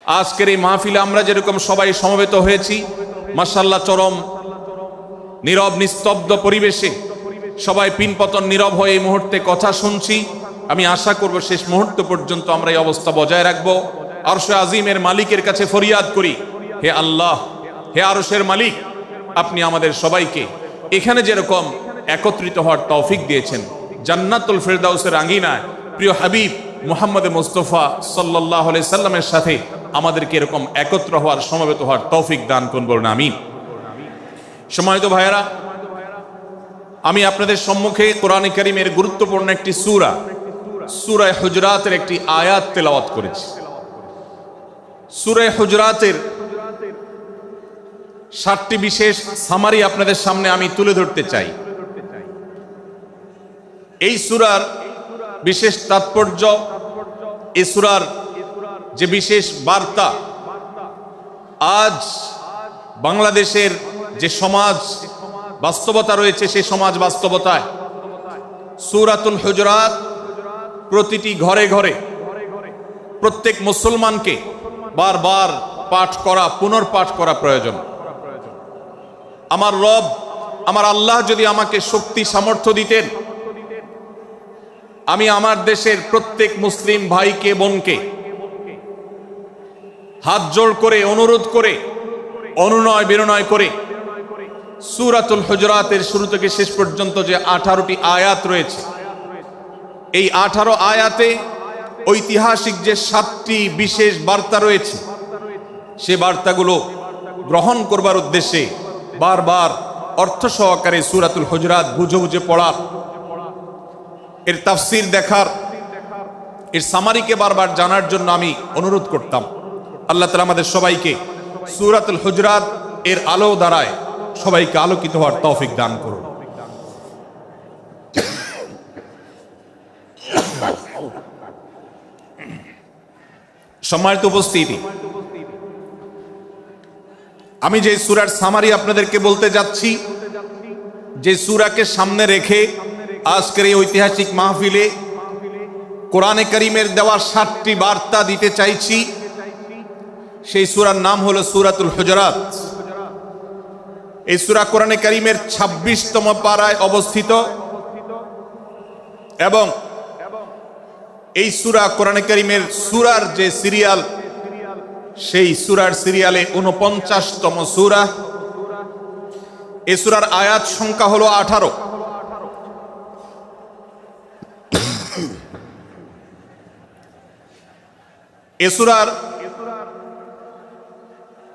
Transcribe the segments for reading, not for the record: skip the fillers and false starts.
আজকের এই মাহফিলে আমরা যেরকম সবাই সমবেত হয়েছি, মাশাআল্লাহ চরম নীরব নিস্তব্ধ পরিবেশে সবাই পিনপতন নীরব হয়ে এই মুহূর্তে কথা শুনছি। আমি আশা করব শেষ মুহূর্ত পর্যন্ত আমরা এই অবস্থা বজায় রাখবো। আরশে আজিমের মালিকের কাছে ফরিয়াদ করি, হে আল্লাহ, হে আরশের মালিক, আপনি আমাদের সবাইকে এখানে যেরকম একত্রিত হওয়ার তৌফিক দিয়েছেন, জান্নাতুল ফেরদাউসের আঙ্গিনায় প্রিয় হাবিব মুহাম্মদ মুস্তাফা সাল্লাল্লাহু আলাইহি সাল্লামের সাথে আমাদেরকে এরকম একত্র হওয়ার, সমবেত হওয়ার তৌফিক দান করুন, বলুন আমিন। সম্মানিত ভাইয়েরা, আমি আপনাদের সম্মুখে কোরআনে কারীমের গুরুত্বপূর্ণ একটি সূরা, সূরা হুজরাতের একটি আয়াত তেলাওয়াত করেছি। সূরা হুজরাতের 7টি বিশেষ সামারি আপনাদের সামনে আমি তুলে ধরতে চাই। এই সূরার বিশেষ তাৎপর্য, এই সূরার যে বিশেষ বার্তা, আজ বাংলাদেশের যে সমাজ বাস্তবতা রয়েছে, সেই সমাজ বাস্তবতায় সূরাতুল হুজরাত প্রতিটি ঘরে ঘরে প্রত্যেক মুসলমানকে বারবার পাঠ করা, পুনর্পাঠ করা প্রয়োজন। আমার রব, আমার আল্লাহ যদি আমাকে শক্তি সামর্থ্য দিতেন, আমি আমার দেশের প্রত্যেক মুসলিম ভাইকে বোনকে হাত জোড় করে, অনুরোধ করে, অনুনয় বিনয় করে সূরাতুল হুজরাতের শুরু থেকে শেষ পর্যন্ত যে 18টি আয়াত রয়েছে, এই 18 আয়াতে ঐতিহাসিক যে 7টি বিশেষ বার্তা রয়েছে, সে বার্তাগুলো গ্রহণ করবার উদ্দেশ্যে বারবার অর্থ সহকারে সূরাতুল হুজরাত বুঝে বুঝে পড়ার, এর তাফসীর দেখার, এর সামারিকে বারবার জানার জন্য আমি অনুরোধ করতাম। আল্লাহ তাআলা আমাদের সবাইকে সূরাতুল হুজরাত এর আলো দ্বারায় সবাইকে আলোকিত হওয়ার তৌফিক দান করুন। সম্মানিত উপস্থিতি, আমি যে সূরার সামারি আপনাদেরকে বলতে যাচ্ছি, যে সূরাকে সামনে রেখে আজকের এই ঐতিহাসিক মাহফিলে কোরআনে কারীমের দেওয়া 7টি বার্তা দিতে চাইছি, সেই সূরার নাম হলো সূরাতুল হুজরাত। এই সূরা কোরআনে কারীমের 26তম পারায় অবস্থিত এবং এই সূরা কোরআনে কারীমের সূরার যে সিরিয়াল, সেই সূরার সিরিয়ালে 49তম সূরা। এই সূরার আয়াত সংখ্যা হলো 18। এই সূরার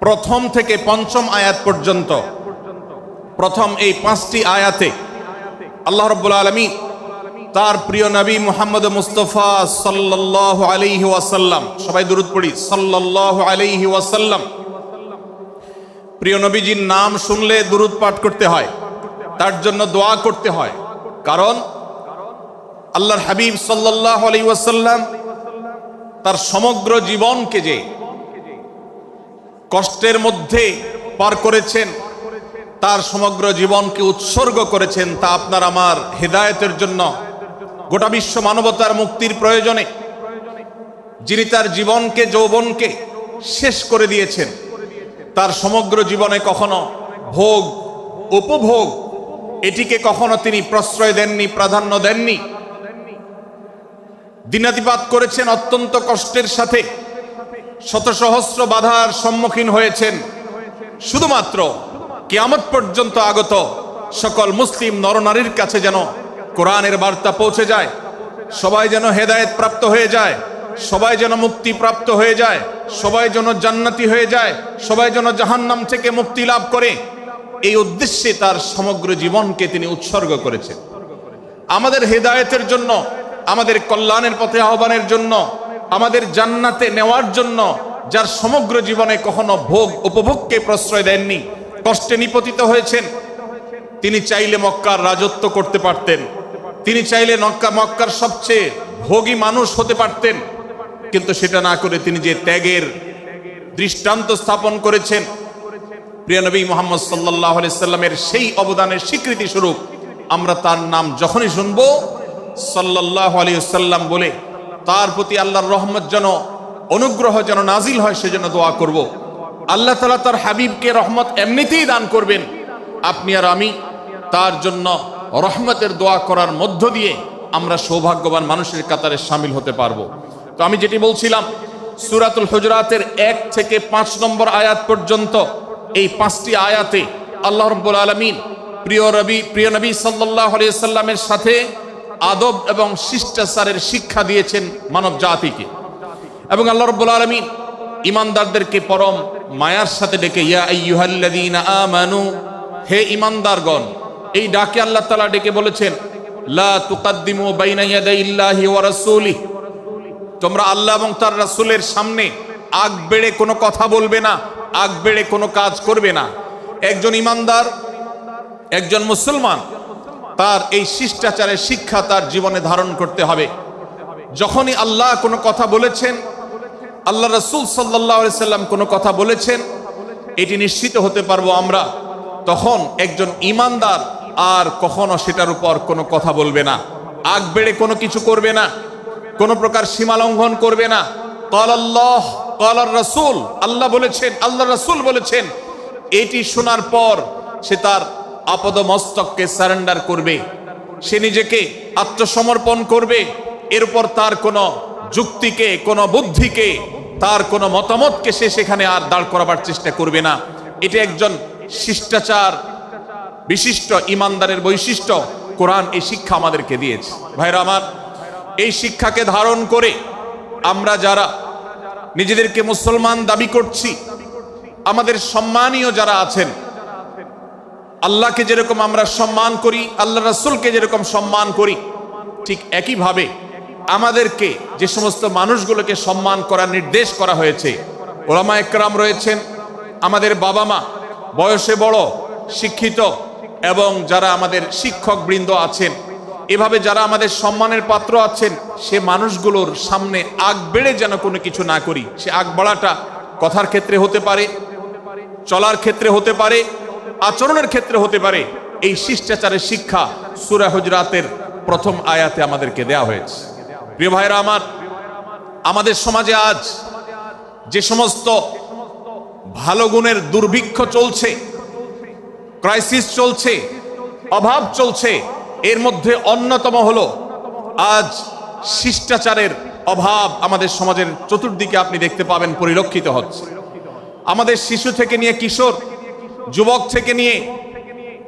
প্রথম থেকে 5ম আয়াত পর্যন্ত, প্রথম এই 5টি আয়াতে আল্লাহ রাব্বুল আলামিন তার প্রিয় নবী মুহাম্মদ মুস্তাফা সাল্লাল্লাহু আলাইহি ওয়াসাল্লাম, সবাই দুরূদ পড়ি, সাল্লাল্লাহু আলাইহি ওয়াসাল্লাম, প্রিয় নবীজির নাম শুনলে দুরূদ পাঠ করতে হয়, তার জন্য দোয়া করতে হয়। কারণ আল্লাহর হাবিব সাল্লাল্লাহু আলাইহি ওয়াসাল্লাম তার সমগ্র জীবনকে যে কষ্টের মধ্যে পার করেছেন, তার সমগ্র জীবনকে উৎসর্গ করেছেন, তা আপনার আমার হেদায়েতের জন্য, গোটা বিশ্ব মানবতার মুক্তির প্রয়োজনে। যিনি তার জীবনকে, যৌবনকে শেষ করে দিয়েছেন, তার সমগ্র জীবনে কখনো ভোগ, উপভোগ, এটিকে কখনো তিনি প্রশ্রয় দেননি, প্রাধান্য দেননি। দিনাতিপাত করেছেন অত্যন্ত কষ্টের সাথে, শত সহস্র বাধার সম্মুখীন হয়েছেন, শুধুমাত্র কিয়ামত পর্যন্ত আগত সকল মুসলিম নরনারীর কাছে যেন কোরআনের বার্তা পৌঁছে যায়, সবাই যেন হেদায়েত প্রাপ্ত হয়ে যায়, সবাই যেন মুক্তি প্রাপ্ত হয়ে যায়, সবাই যেন জান্নাতি হয়ে যায়, সবাই যেন জাহান্নাম থেকে মুক্তি লাভ করে, এই উদ্দেশ্যে তার সমগ্র জীবনকে তিনি উৎসর্গ করেছেন। আমাদের হেদায়েতের জন্য, আমাদের কল্যাণের পথে আহ্বানের জন্য, আমাদের জান্নাতে নেওয়ার জন্য, যার সমগ্র জীবনে কখনো ভোগ উপভোগকে প্রশ্রয় দেননি, কষ্টে নিপতিত হয়েছেন, তিনি চাইলে মক্কার রাজত্ব করতে পারতেন, তিনি চাইলে মক্কার সবচেয়ে ভোগী মানুষ হতে পারতেন, কিন্তু সেটা না করে তিনি যে ত্যাগের দৃষ্টান্ত স্থাপন করেছেন, প্রিয় নবী মুহাম্মদ সাল্লাল্লাহু আলাইহি সাল্লামের সেই অবদানের স্বীকৃতি স্বরূপ আমরা তার নাম যখনই শুনবো সাল্লাল্লাহু আলাইহি সাল্লাম বলে, তার প্রতি আল্লাহর রহমত যেন অনুগ্রহ যেন নাজিল হয় সেজন্য দোয়া করব। আল্লাহ তাআলা তার হাবিবকে রহমত এমনিতেই দান করবেন, আপনি আর আমি তার জন্য রহমতের দোয়া করার মধ্য দিয়ে আমরা সৌভাগ্যবান মানুষের কাতারে শামিল হতে পারবো। তো আমি যেটি বলছিলাম, সূরাতুল হুজুরাতের 1 থেকে 5 নম্বর আয়াত পর্যন্ত এই 5টি আয়াতে আল্লাহ রাব্বুল আলামিন প্রিয় নবী সাল্লাল্লাহু আলাইহি সাল্লামের সাথে আদব এবং শিষ্টাচারের শিক্ষা দিয়েছেন মানব জাতিকে। এবং আল্লাহ রাব্বুল আলামিন ঈমানদারদেরকে পরম মায়ার সাথে ডেকে ইয়া আইয়ুহাল্লাযীনা আমানু, হে ঈমানদারগণ, এই ডাকে আল্লাহ তাআলা ডেকে বলেছেন লা তুকাদ্দিমু বাইনা ইয়াদাইল্লাহি ওয়া রাসূলিহি, তোমরা আল্লাহ এবং তার রাসূলের সামনে আগ বেড়ে কোনো কথা বলবে না, আগ বেড়ে কোনো কাজ করবে না। একজন ঈমানদার, একজন মুসলমান, তার এই শিষ্টাচারের শিক্ষা তার জীবনে ধারণ করতে হবে। যখনই আল্লাহ কোনো কথা বলেছেন, আল্লাহ রাসূল সাল্লাল্লাহু আলাইহি সাল্লাম কোনো কথা বলেছেন, এটি নিশ্চিত হতে পারবো আমরা, তখন একজন ঈমানদার আর কখনো সেটার উপর কোনো কথা বলবে না, আগ বেড়ে কোনো কিছু করবে না, কোনো প্রকার সীমা লঙ্ঘন করবে না। ক্বালাল্লাহ ক্বালার রাসূল, আল্লাহ বলেছেন, আল্লাহ রাসূল বলেছেন, এটি শোনার পর সে তার আপাদমস্তককে সারেন্ডার করবে, সে নিজেকে আত্মসমর্পণ করবে। এরপর তার কোনো যুক্তিকে, কোনো বুদ্ধিকে, তার কোনো মতামতকে সে সেখানে আর দাঁড় করাবার চেষ্টা করবে না। এটা একজন শিষ্টাচার বিশিষ্ট ঈমানদারের বৈশিষ্ট্য। কোরআন এই শিক্ষা আমাদেরকে দিয়েছে। ভাইরা আমার, এই শিক্ষাকে ধারণ করে আমরা যারা নিজেদেরকে মুসলমান দাবি করছি, আমাদের সম্মানীয় যারা আছেন, আল্লাহকে যেরকম আমরা সম্মান করি, আল্লাহ রাসূলকে যেরকম সম্মান করি, ঠিক একইভাবে আমাদেরকে যে সমস্ত মানুষগুলোকে সম্মান করার নির্দেশ করা হয়েছে, ওলামা একরাম রয়েছেন, আমাদের বাবা মা, বয়সে বড়, শিক্ষিত, এবং যারা আমাদের শিক্ষক বৃন্দ আছেন, এভাবে যারা আমাদের সম্মানের পাত্র আছেন, সে মানুষগুলোর সামনে আগ বেড়ে যেন কোনো কিছু না করি। সে আগ বাড়াটা কথার ক্ষেত্রে হতে পারে, চলার ক্ষেত্রে হতে পারে, আচরণের ক্ষেত্রে হতে পারে। এই শিষ্টাচারের শিক্ষা সূরা হুজুরাতের প্রথম আয়াতে আমাদেরকে দেয়া হয়েছে। প্রিয় ভাইরা আমার, আমাদের সমাজে আজ যে সমস্ত ভালো গুণের দুর্ভিক্ষ চলছে, ক্রাইসিস চলছে, অভাব চলছে, এর মধ্যে অন্যতম হলো আজ শিষ্টাচারের অভাব। আমাদের সমাজের চতুর্দিকে আপনি দেখতে পাবেন পরিলক্ষিত হচ্ছে। আমাদের শিশু থেকে নিয়ে কিশোর, যুবক থেকে নিয়ে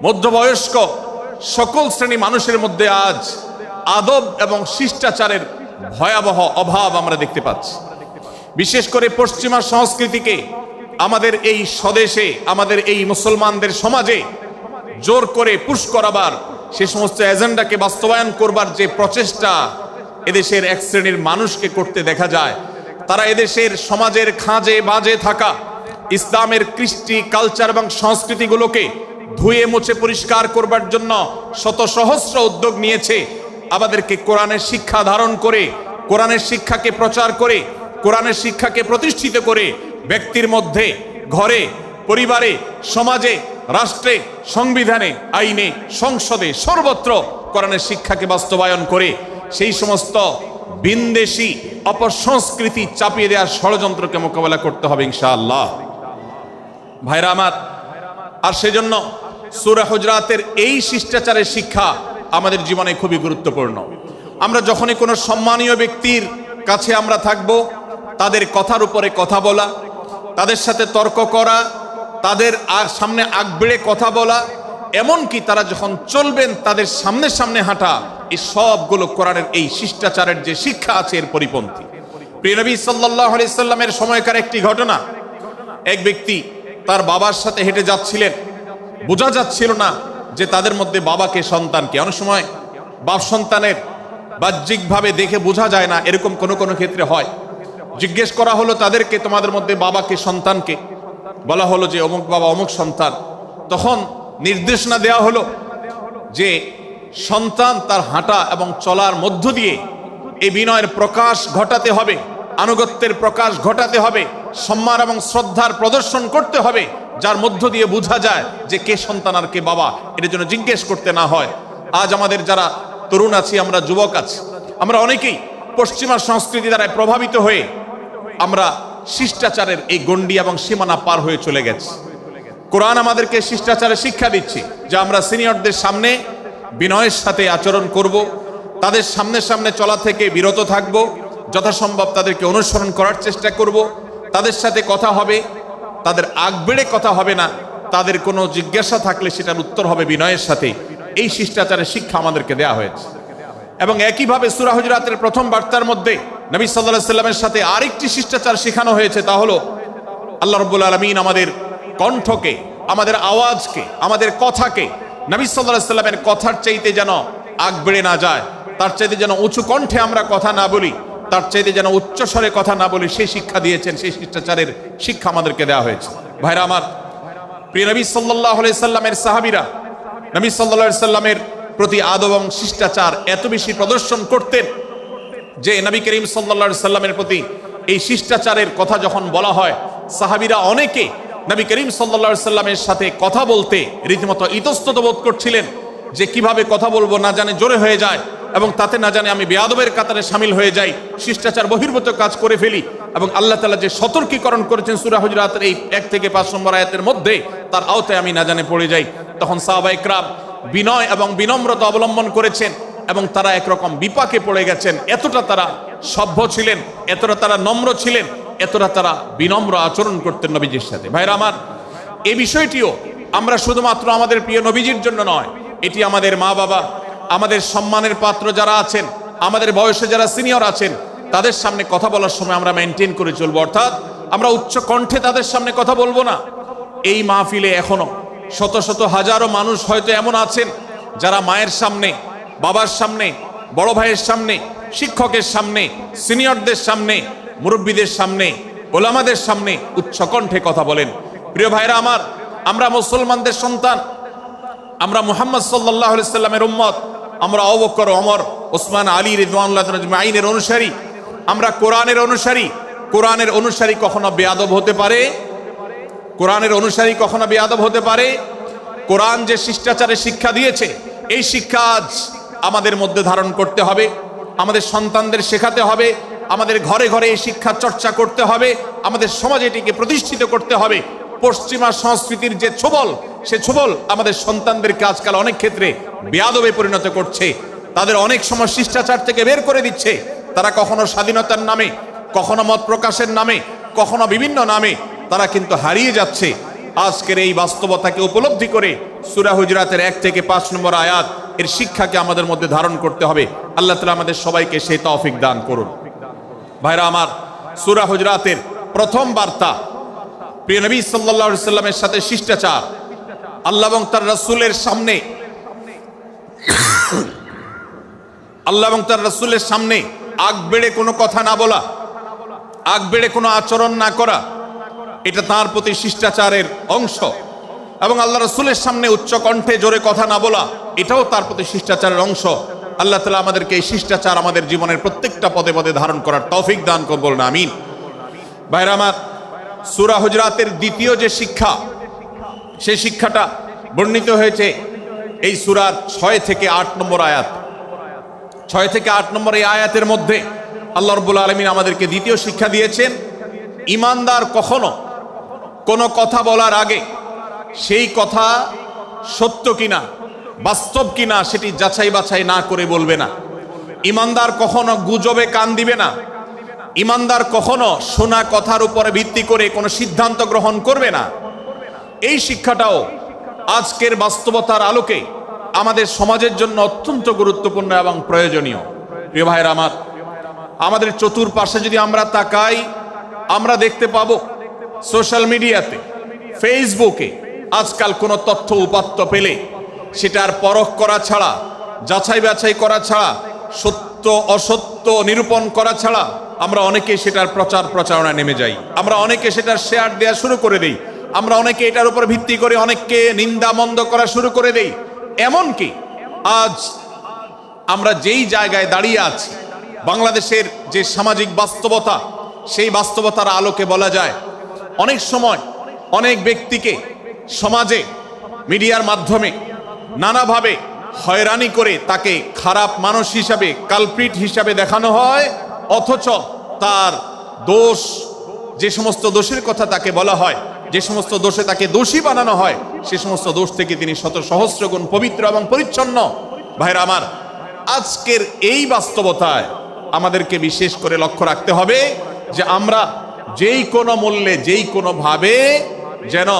মধ্যবয়স্ক, সকল শ্রেণী মানুষের মধ্যে আজ আদব এবং শিষ্টাচারের ভয়াবহ অভাব আমরা দেখতে পাচ্ছি। বিশেষ করে পশ্চিমা সংস্কৃতিকে আমাদের এই স্বদেশে, আমাদের এই মুসলমানদের সমাজে জোর করে পুশ করাবার, সে সমস্ত এজেন্ডাকে বাস্তবায়ন করবার যে প্রচেষ্টা এদেশের এক শ্রেণীর মানুষকে করতে দেখা যায়, তারা এদেশের সমাজের খাঁজে বাজে থাকা ইসলামের কৃষ্টি, কালচার এবং সংস্কৃতিগুলোকে ধুয়ে মুছে পরিষ্কার করবার জন্য শত সহস্র উদ্যোগ নিয়েছে। আমাদেরকে কোরআনের শিক্ষা ধারণ করে, কোরআনের শিক্ষাকে প্রচার করে, কোরআনের শিক্ষাকে প্রতিষ্ঠিত করে ব্যক্তির মধ্যে, ঘরে, পরিবারে, সমাজে, রাষ্ট্রে, সংবিধানে, আইনে, সংসদে, সর্বত্র কোরআনের শিক্ষাকে বাস্তবায়ন করে সেই সমস্ত বিন্দেশী অপসংস্কৃতি চাপিয়ে দেওয়ার ষড়যন্ত্রকে মোকাবেলা করতে হবে ইনশাআল্লাহ। ভাইরা আমার, আর সেজন্য সূরা হুজুরাতের এই শিষ্টাচারের শিক্ষা আমাদের জীবনে খুবই গুরুত্বপূর্ণ। আমরা যখনই কোনো সম্মানীয় ব্যক্তির কাছে আমরা থাকব, তাদের কথার উপরে কথা বলা, তাদের সাথে তর্ক করা, তাদের সামনে আগ বেড়ে কথা বলা, এমনকি তারা যখন চলবেন তাদের সামনে সামনে হাঁটা, এই সবগুলো কোরআনের এই শিষ্টাচারের যে শিক্ষা আছে এর পরিপন্থী। প্রিয় নবী সাল্লাল্লাহু আলাইহি সাল্লামের সময়কার একটি ঘটনা, এক ব্যক্তি তার বাবার সাথে হেঁটে যাচ্ছিলেন, বোঝা যাচ্ছিল না যে তাদের মধ্যে বাবাকে সন্তানকে। অনেক সময় বাপ সন্তানের বাহ্যিকভাবে দেখে বোঝা যায় না, এরকম কোনো কোনো ক্ষেত্রে হয়। জিজ্ঞেস করা হলো তাদেরকে, তোমাদের মধ্যে বাবাকে সন্তানকে? বলা হলো যে অমুক বাবা, অমুক সন্তান। তখন নির্দেশনা দেওয়া হলো যে সন্তান তার হাঁটা এবং চলার মধ্য দিয়ে এই বিনয়ের প্রকাশ ঘটাতে হবে, আনুগত্যের প্রকাশ ঘটাতে হবে, সম্মান এবং শ্রদ্ধার প্রদর্শন করতে হবে, যার মধ্য দিয়ে বোঝা যায় যে কে সন্তান আর কে বাবা। এর জন্য জিজ্ঞেস করতে না হয়। আজ আমাদের যারা তরুণ আছি, আমরা যুবক আছি, আমরা অনেকেই পশ্চিমা সংস্কৃতি দ্বারা প্রভাবিত হয়ে আমরা শিষ্টাচারের এই গণ্ডি এবং সীমানা পার হয়ে চলে গেছি। কোরআন আমাদেরকে শিষ্টাচারের শিক্ষা দিচ্ছে যে আমরা সিনিয়রদের সামনে বিনয়ের সাথে আচরণ করব, তাদের সামনে সামনে চলা থেকে বিরত থাকব, যথাসম্ভব তাদেরকে অনুসরণ করার চেষ্টা করব, তাদের সাথে কথা হবে, তাদের আগ বেড়ে কথা হবে না, তাদের কোনো জিজ্ঞাসা থাকলে সেটার উত্তর হবে বিনয়ের সাথে। এই শিষ্টাচারের শিক্ষা আমাদেরকে দেয়া হয়েছে। এবং একইভাবে সূরা হুজুরাতের প্রথম বার্তার মধ্যে নবী সাল্লাল্লাহু আলাইহি সাল্লামের সাথে আরেকটি শিষ্টাচার শেখানো হয়েছে, তা হলো আল্লাহ রাব্বুল আলামিন আমাদের কণ্ঠকে, আমাদের আওয়াজকে, আমাদের কথাকে নবী সাল্লাল্লাহু আলাইহি সাল্লামের কথার চাইতে যেন আগ বেড়ে না যায়, তার চাইতে যেন উঁচু কণ্ঠে আমরা কথা না বলি, তার চাইতে যেন উচ্চ স্বরে কথা না বলি, সেই শিক্ষা দিয়েছেন। সেই শিষ্টাচারের শিক্ষা আমাদেরকে দেওয়া হয়েছে। ভাইরা আমার, প্রিয় নবী সাল্লাল্লাহু আলাইহি সাল্লামের সাহাবীরা নবী সাল্লাল্লাহু আলাইহি সাল্লামের প্রতি আদব এবং শিষ্টাচার এত বেশি প্রদর্শন করতেন যে নবী করিম সাল্লাল্লাহু আলাইহি সাল্লামের প্রতি এই শিষ্টাচারের কথা যখন বলা হয়, সাহাবীরা অনেকে নবী করিম সাল্লাল্লাহু আলাইহি সাল্লামের সাথে কথা বলতে রীতিমতো ইতস্তত বোধ করছিলেন যে কিভাবে কথা বলবো, না জানে জোরে হয়ে যায় এবং তাতে না জানে আমি বেয়াদবের কাতারে শামিল হয়ে যাই, শিষ্টাচার বহির্ভূত কাজ করে ফেলি। এবং আল্লাহ তাআলা যে সতর্কীকরণ করেছেন সূরা হুজুরাতের এই 1 থেকে 5 নম্বর আয়াতের মধ্যে, তার আওতায় আমি না জানে পড়ে যাই। তখন সাহাবায়ে কেরাম বিনয় এবং বিনম্রতা অবলম্বন করেছেন এবং তারা একরকম বিপাকে পড়ে গেছেন। এতটা তারা সভ্য ছিলেন, এতটা তারা নম্র ছিলেন, এতটা তারা বিনম্র আচরণ করতেন নবীজির সাথে। ভাইরা আমার, এই বিষয়টিও আমরা শুধুমাত্র আমাদের প্রিয় নবীজির জন্য নয়, এটি আমাদের মা বাবা, আমাদের সম্মানের পাত্র যারা আছেন, আমাদের বয়সে যারা সিনিয়র আছেন, তাদের সামনে কথা বলার সময় আমরা মেনটেন করে চলবো। অর্থাৎ আমরা উচ্চ কণ্ঠে তাদের সামনে কথা বলবো না। এই মাহফিলে এখনো শত শত হাজারো মানুষ হয়তো এমন আছেন যারা মায়ের সামনে, বাবার সামনে, বড় ভাইয়ের সামনে, শিক্ষকের সামনে, সিনিয়রদের সামনে, মুরব্বীদের সামনে, ওলামাদের সামনে উচ্চ কণ্ঠে কথা বলেন। প্রিয় ভাইরা আমার, আমরা মুসলমানদের সন্তান, আমরা মুহাম্মদ সাল্লাল্লাহু আলাইহি সাল্লামের উম্মত, আমরা আবু বকর, ওমর, ওসমান, আলী রাদিয়াল্লাহু আজমাইনের অনুসারী, আমরা কোরআনের অনুসারী। কোরআনের অনুসারী কখনো বেয়াদব হতে পারে? কোরআনের অনুসারী কখনো বেয়াদব হতে পারে? কোরআন যে শিষ্টাচারের শিক্ষা দিয়েছে, এই শিক্ষা আজ আমাদের মধ্যে ধারণ করতে হবে, আমাদের সন্তানদের শেখাতে হবে, আমাদের ঘরে ঘরে এই শিক্ষা চর্চা করতে হবে, আমাদের সমাজে এটিকে প্রতিষ্ঠিত করতে হবে। পশ্চিমা সংস্কৃতির যে ছোবল, সে ছোবল আমাদের সন্তানদেরকে আজকাল অনেক ক্ষেত্রে বেয়াদবে পরিণত করছে, তাদের অনেক সময় শিষ্টাচার থেকে বের করে দিচ্ছে। তারা কখনো স্বাধীনতার নামে, কখনো মত প্রকাশের নামে, কখনো বিভিন্ন নামে তারা কিন্তু হারিয়ে যাচ্ছে। আজকের এই বাস্তবতাকে উপলব্ধি করে সূরা হুজুরাতের 1 থেকে 5 নম্বর আয়াত এর শিক্ষাকে আমাদের মধ্যে ধারণ করতে হবে। আল্লাহ তাআলা আমাদের সবাইকে সেই তৌফিক দান করুন। ভাইরা আমার, সূরা হুজুরাতের প্রথম বার্তা প্রিয় নবী সাল্লাল্লাহু আলাইহি সাল্লামের সাথে শিষ্টাচার, আল্লাহ এবং তার রাসূলের সামনে, আল্লাহ এবং তার রাসূলের সামনে আগ বেড়ে কোনো কথা না বলা, আগ বেড়ে কোনো আচরণ না করা, এটা তার প্রতি শিষ্টাচারের অংশ। এবং আল্লাহ রাসূলের সামনে উচ্চ কণ্ঠে জোরে কথা না বলা, এটাও তার প্রতি শিষ্টাচারের অংশ। আল্লাহ তাআলা আমাদেরকে এই শিষ্টাচার আমাদের জীবনের প্রত্যেকটা পদে পদে ধারণ করার তৌফিক দান করুন, বলুন আমিন। ভাইরা আমার, সূরা হুজুরাতের দ্বিতীয় যে শিক্ষা, সেই শিক্ষাটা বর্ণিত হয়েছে এই সূরার 6 থেকে 8 নম্বর আয়াত। 6 থেকে 8 নম্বর এই আয়াতের মধ্যে আল্লাহ রাব্বুল আলামিন আমাদেরকে দ্বিতীয় শিক্ষা দিয়েছেন, ঈমানদার কখনো কোনো কথা বলার আগে সেই কথা সত্য কিনা, বাস্তব কিনা সেটি যাচাই বাছাই না করে বলবে না। ঈমানদার কখনো গুজবে কান দিবে না। ঈমানদার কখনো শোনা কথার উপরে ভিত্তি করে কোনো সিদ্ধান্ত গ্রহণ করবে না। এই শিক্ষাটাও আজকের বাস্তবতার আলোকে আমাদের সমাজের জন্য অত্যন্ত গুরুত্বপূর্ণ এবং প্রয়োজনীয়। প্রিয় ভাইরা আমার, আমাদের চতুর্পাশে যদি আমরা তাকাই, আমরা দেখতে পাবো সোশ্যাল মিডিয়াতে, ফেসবুকে আজকাল কোনো তথ্য উপাত্ত পেলে সেটার পরখ করা ছাড়া, যাচাই বাছাই করা ছাড়া, সত্য অসত্য নিরূপণ করা ছাড়া আমরা অনেকে সেটার প্রচার প্রচারণায় নেমে যাই। আমরা অনেকে সেটার শেয়ার দেওয়া শুরু করে দেই। আমরা অনেকে এটার উপর ভিত্তি করে অনেককে নিন্দা মন্দ করা শুরু করে দেই। এমনকি আজ আমরা যেই জায়গায় দাঁড়িয়ে আছি, বাংলাদেশের যে সামাজিক বাস্তবতা, সেই বাস্তবতার আলোকে বলা যায় অনেক সময় অনেক ব্যক্তিকে সমাজে মিডিয়ার মাধ্যমে নানাভাবে হয়রানি করে তাকে খারাপ মানুষ হিসাবে, কালপ্রিট হিসাবে দেখানো হয়, অথচ তার দোষ, যে সমস্ত দোষের কথা তাকে বলা হয়, যে সমস্ত দোষে তাকে দোষী বানানো হয়, সে সমস্ত দোষ থেকে তিনি শত সহস্র গুণ পবিত্র এবং পরিচ্ছন্ন। ভাইরা আমার, আজকের এই বাস্তবতায় আমাদেরকে বিশেষ করে লক্ষ্য রাখতে হবে যে আমরা যেই কোনো মূল্যে, যেই কোনো ভাবে যেন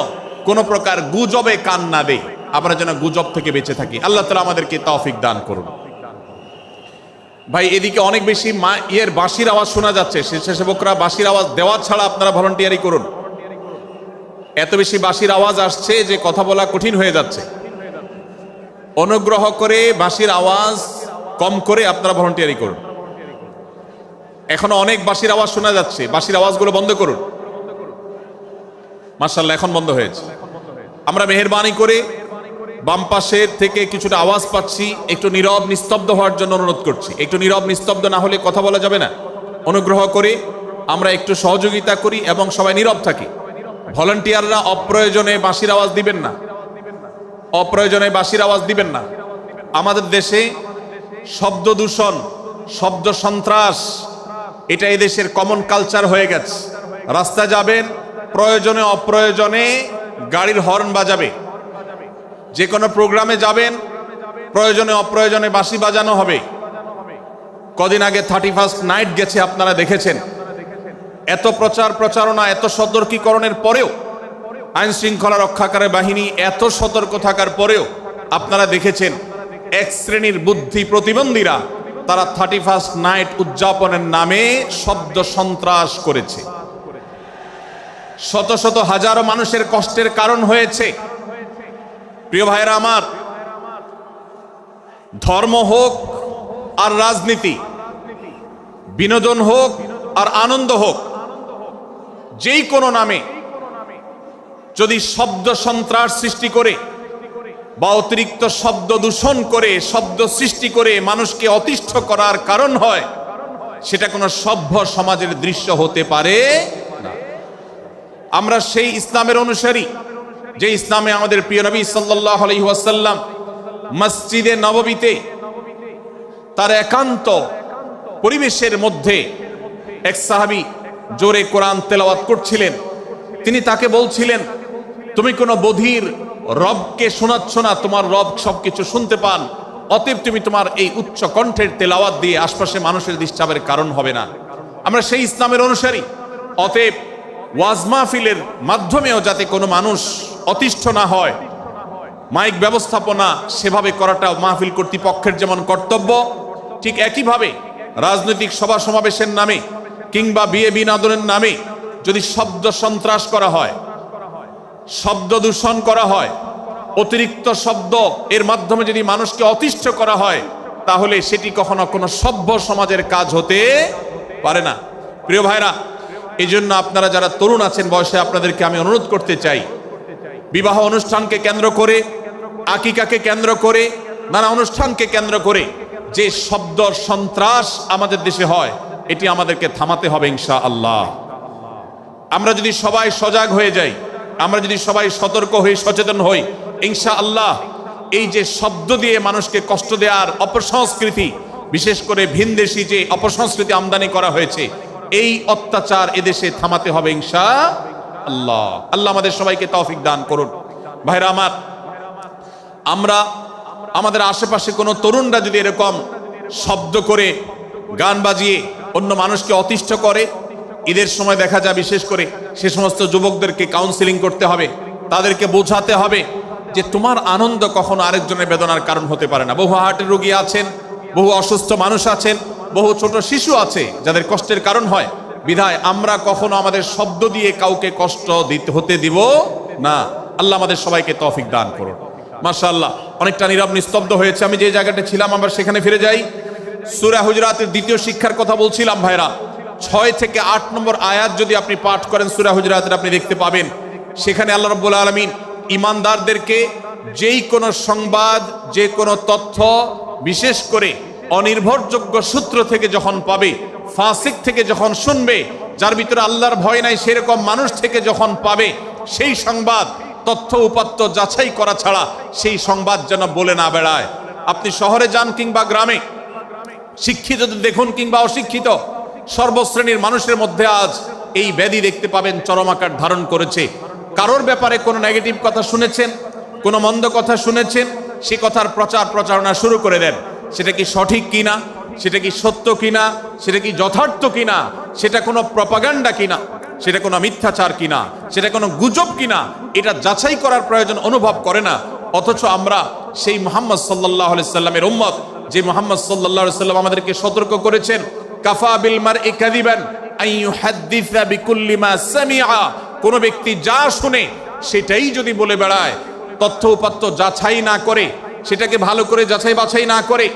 কোনো প্রকার গুজবে কান না দেই, আমরা যেন গুজব থেকে বেঁচে থাকি। আল্লাহ তাআলা আমাদেরকে তৌফিক দান করুন। ভাই, এদিকে অনেক বেশি বাঁশির আওয়াজ শোনা যাচ্ছে। স্বেচ্ছাসেবকরা বাঁশির আওয়াজ দেওয়া ছাড়া আপনারা ভলান্টিয়ারি করুন। এত বেশি বাঁশির আওয়াজ আসছে যে কথা বলা কঠিন হয়ে যাচ্ছে। অনুগ্রহ করে বাঁশির আওয়াজ কম করে আপনারা ভলান্টিয়ারি করুন। এখনো অনেক বাঁশির আওয়াজ শোনা যাচ্ছে, বাঁশির আওয়াজগুলো বন্ধ করুন। মাশাআল্লাহ, এখন বন্ধ হয়েছে। আমরা মেহেরবানি করে বাম পাশের থেকে কিছুটা আওয়াজ পাচ্ছি, একটু নীরব নিস্তব্ধ হওয়ার জন্য অনুরোধ করছি। একটু নীরব নিস্তব্ধ না হলে কথা বলা যাবে না। অনুগ্রহ করে আমরা একটু সহযোগিতা করি এবং সবাই নীরব থাকি। ভলান্টিয়াররা অপ্রয়োজনে বাঁশির আওয়াজ দিবেন না, অপ্রয়োজনে বাঁশির আওয়াজ দিবেন না। আমাদের দেশে শব্দ দূষণ, শব্দ সন্ত্রাস, এটা এই দেশের কমন কালচার হয়ে গেছে। রাস্তা যাবেন, প্রয়োজনে অপ্রয়োজনে গাড়ির হর্ন বাজাবে। যে কোনো প্রোগ্রামে যাবেন, প্রয়োজনে অপ্রয়োজনে বাঁশি বাজানো হবে। কদিন আগে 31st নাইট গেছে, আপনারা দেখেছেন। এত প্রচার প্রচারণা, এত সতর্কীকরণের পরেও, আইন শৃঙ্খলা রক্ষাকারী বাহিনী এত সতর্ক থাকার পরেও আপনারা দেখেছেন এক শ্রেণীর বুদ্ধি প্রতিবন্ধীরা তারা 31st নাইট উদযাপনের নামে শব্দ সন্ত্রাস করেছে। শত শত হাজারো মানুষের কষ্টের কারণ হয়েছে। প্রিয় ভাইরা আমার, ধর্ম হোক আর রাজনীতি, বিনোদন হোক আর আনন্দ হোক, যেই কোনো নামে যদি শব্দ সন্ত্রাস সৃষ্টি করে বা অতিরিক্ত শব্দ দূষণ করে, শব্দ সৃষ্টি করে মানুষকে অতিষ্ঠ করার কারণ হয়, সেটা কোনো সভ্য সমাজের দৃশ্য হতে পারে না। আমরা সেই ইসলামের অনুসারী যে ইসলামে আমাদের প্রিয় নবী সাল্লাল্লাহু আলাইহি ওয়াসাল্লাম মসজিদে নববীতে তার একান্ত পরিবেশের মধ্যে এক সাহাবী জোরে কোরআন তেলাওয়াত করছিলেন। তিনি তাকে বলছিলেন, তুমি কোনো বধির রবকে শোনাচ্ছ না, তোমার রব সবকিছু শুনতে পান, অতএব তুমি তোমার এই উচ্চ কণ্ঠের তেলাওয়াত দিয়ে আশপাশে মানুষের ডিস্টার্বের কারণ হবে না। আমরা সেই ইসলামের অনুসারী। অতএব ওয়াজ মাহফিলের মাধ্যমেও যাতে কোনো মানুষ অতিষ্ঠ না হয়, মাইক ব্যবস্থাপনা সেভাবে করাটা মাহফিল কর্তৃপক্ষের যেমন কর্তব্য, ঠিক একইভাবে রাজনৈতিক সভা সমাবেশের নামে কিংবা বিয়ে বিনোদনের নামে যদি শব্দ সন্ত্রাস করা হয়, শব্দ দূষণ করা হয়, অতিরিক্ত শব্দ এর মাধ্যমে যদি মানুষকে অতিষ্ঠ করা হয়, তাহলে সেটি কখনো কোনো সভ্য সমাজের কাজ হতে পারে না। প্রিয় ভাইরা, এই জন্য আপনারা যারা তরুণ আছেন বয়সে, আপনাদেরকে আমি অনুরোধ করতে চাই, বিবাহ অনুষ্ঠানকে কেন্দ্র করে, আকিকাকে কেন্দ্র করে, নানা অনুষ্ঠানকে কেন্দ্র করে যে শব্দ সন্ত্রাস আমাদের দেশে হয়, এটি আমাদেরকে থামাতে হবে ইনশাআল্লাহ। আমরা যদি সবাই সজাগ হয়ে যাই, আমরা যদি সবাই সতর্ক হই, সচেতন হই, ইনশাআল্লাহ এই যে শব্দ দিয়ে মানুষকে কষ্ট দেওয়ার অপসংস্কৃতি, বিশেষ করে ভিনদেশি যে অপসংস্কৃতি আমদানি করা হয়েছে, এই অত্যাচার এদেশে থামাতে হবে ইনশাআল্লাহ। আল্লাহ আমাদের সবাইকে তৌফিক দান করুন। ভাইরা আমার, আমরা আমাদের আশেপাশে কোনো তরুণরা যদি এরকম শব্দ করে, গান বাজিয়ে অন্য মানুষকে অতিষ্ঠ করে, ঈদের সময় দেখা যায় বিশেষ করে সে সমস্ত যুবকদেরকে কাউন্সিলিং করতে হবে, তাদেরকে বোঝাতে হবে যে তোমার আনন্দ কখনো আরেকজনের বেদনার কারণ হতে পারে না। বহু হার্টের রোগী আছেন, বহু অসুস্থ মানুষ আছেন, বহু ছোট শিশু আছে যাদের কষ্টের কারণ হয়। বিধায় আমরা কখনো আমাদের শব্দ দিয়ে কাউকে কষ্ট হতে দিব না। আল্লাহ আমাদের সবাইকে তৌফিক দান করুন। মাশাআল্লাহ, অনেকটা নীরব নিস্তব্ধ হয়েছে। আমি যে জায়গাটা ছিলাম আবার সেখানে ফিরে যাই। সূরা হুজুরাতের দ্বিতীয় শিক্ষার কথা বলছিলাম। ভাইরা, 6 থেকে 8 নম্বর আয়াত যদি আপনি পাঠ করেন সূরা হুজুরাতের, আপনি দেখতে পাবেন সেখানে আল্লাহ রাব্বুল আলামিন ঈমানদারদেরকে যেই কোনো সংবাদ, যে কোনো তথ্য, বিশেষ করে অনির্ভরযোগ্য সূত্র থেকে যখন পাবে, ফাসিক থেকে যখন শুনবে, যার ভিতরে আল্লাহর ভয় নাই সেরকম মানুষ থেকে যখন পাবে, সেই সংবাদ তথ্য উপাত্ত যাচাই করা ছাড়া সেই সংবাদ যেন বলে না বেড়ায়। আপনি শহরে যান কিংবা গ্রামে, শিক্ষিত দেখুন কিংবা অশিক্ষিত, সর্বশ্রেণীর মানুষের মধ্যে আজ এই ব্যাধি দেখতে পাবেন চরম আকার ধারণ করেছে। কারোর ব্যাপারে কোনো নেগেটিভ কথা শুনেছেন, কোনো মন্দ কথা শুনেছেন, সে কথার প্রচার প্রচারণা শুরু করে দেন। সেটা কি সঠিক কিনা, সেটা কি সত্য কিনা, সেটা কি যথার্থ কিনা, সেটা কোনো প্রপাগান্ডা কিনা, সেটা কোনো মিথ্যাচার কিনা, সেটা কোনো গুজব কিনা, এটা যাচাই করার প্রয়োজন অনুভব করে না। অথচ আমরা সেই মুহাম্মদ সাল্লাল্লাহু আলাইহি সাল্লামের উম্মত, যে মুহাম্মদ সাল্লাল্লাহু আলাইহি সাল্লাম আমাদেরকে সতর্ক করেছেন, কাফা বিল মারই কাযিবান আন ইউহাদ্দিসা বিকুল্লি মা সামিআ, কোন ব্যক্তি যা শুনে সেটাই যদি বলে বেড়ায়, তথ্য উপাত্ত যাচাই না করে, সেটাকে ভালো করে যাচাই বাছাই না করে,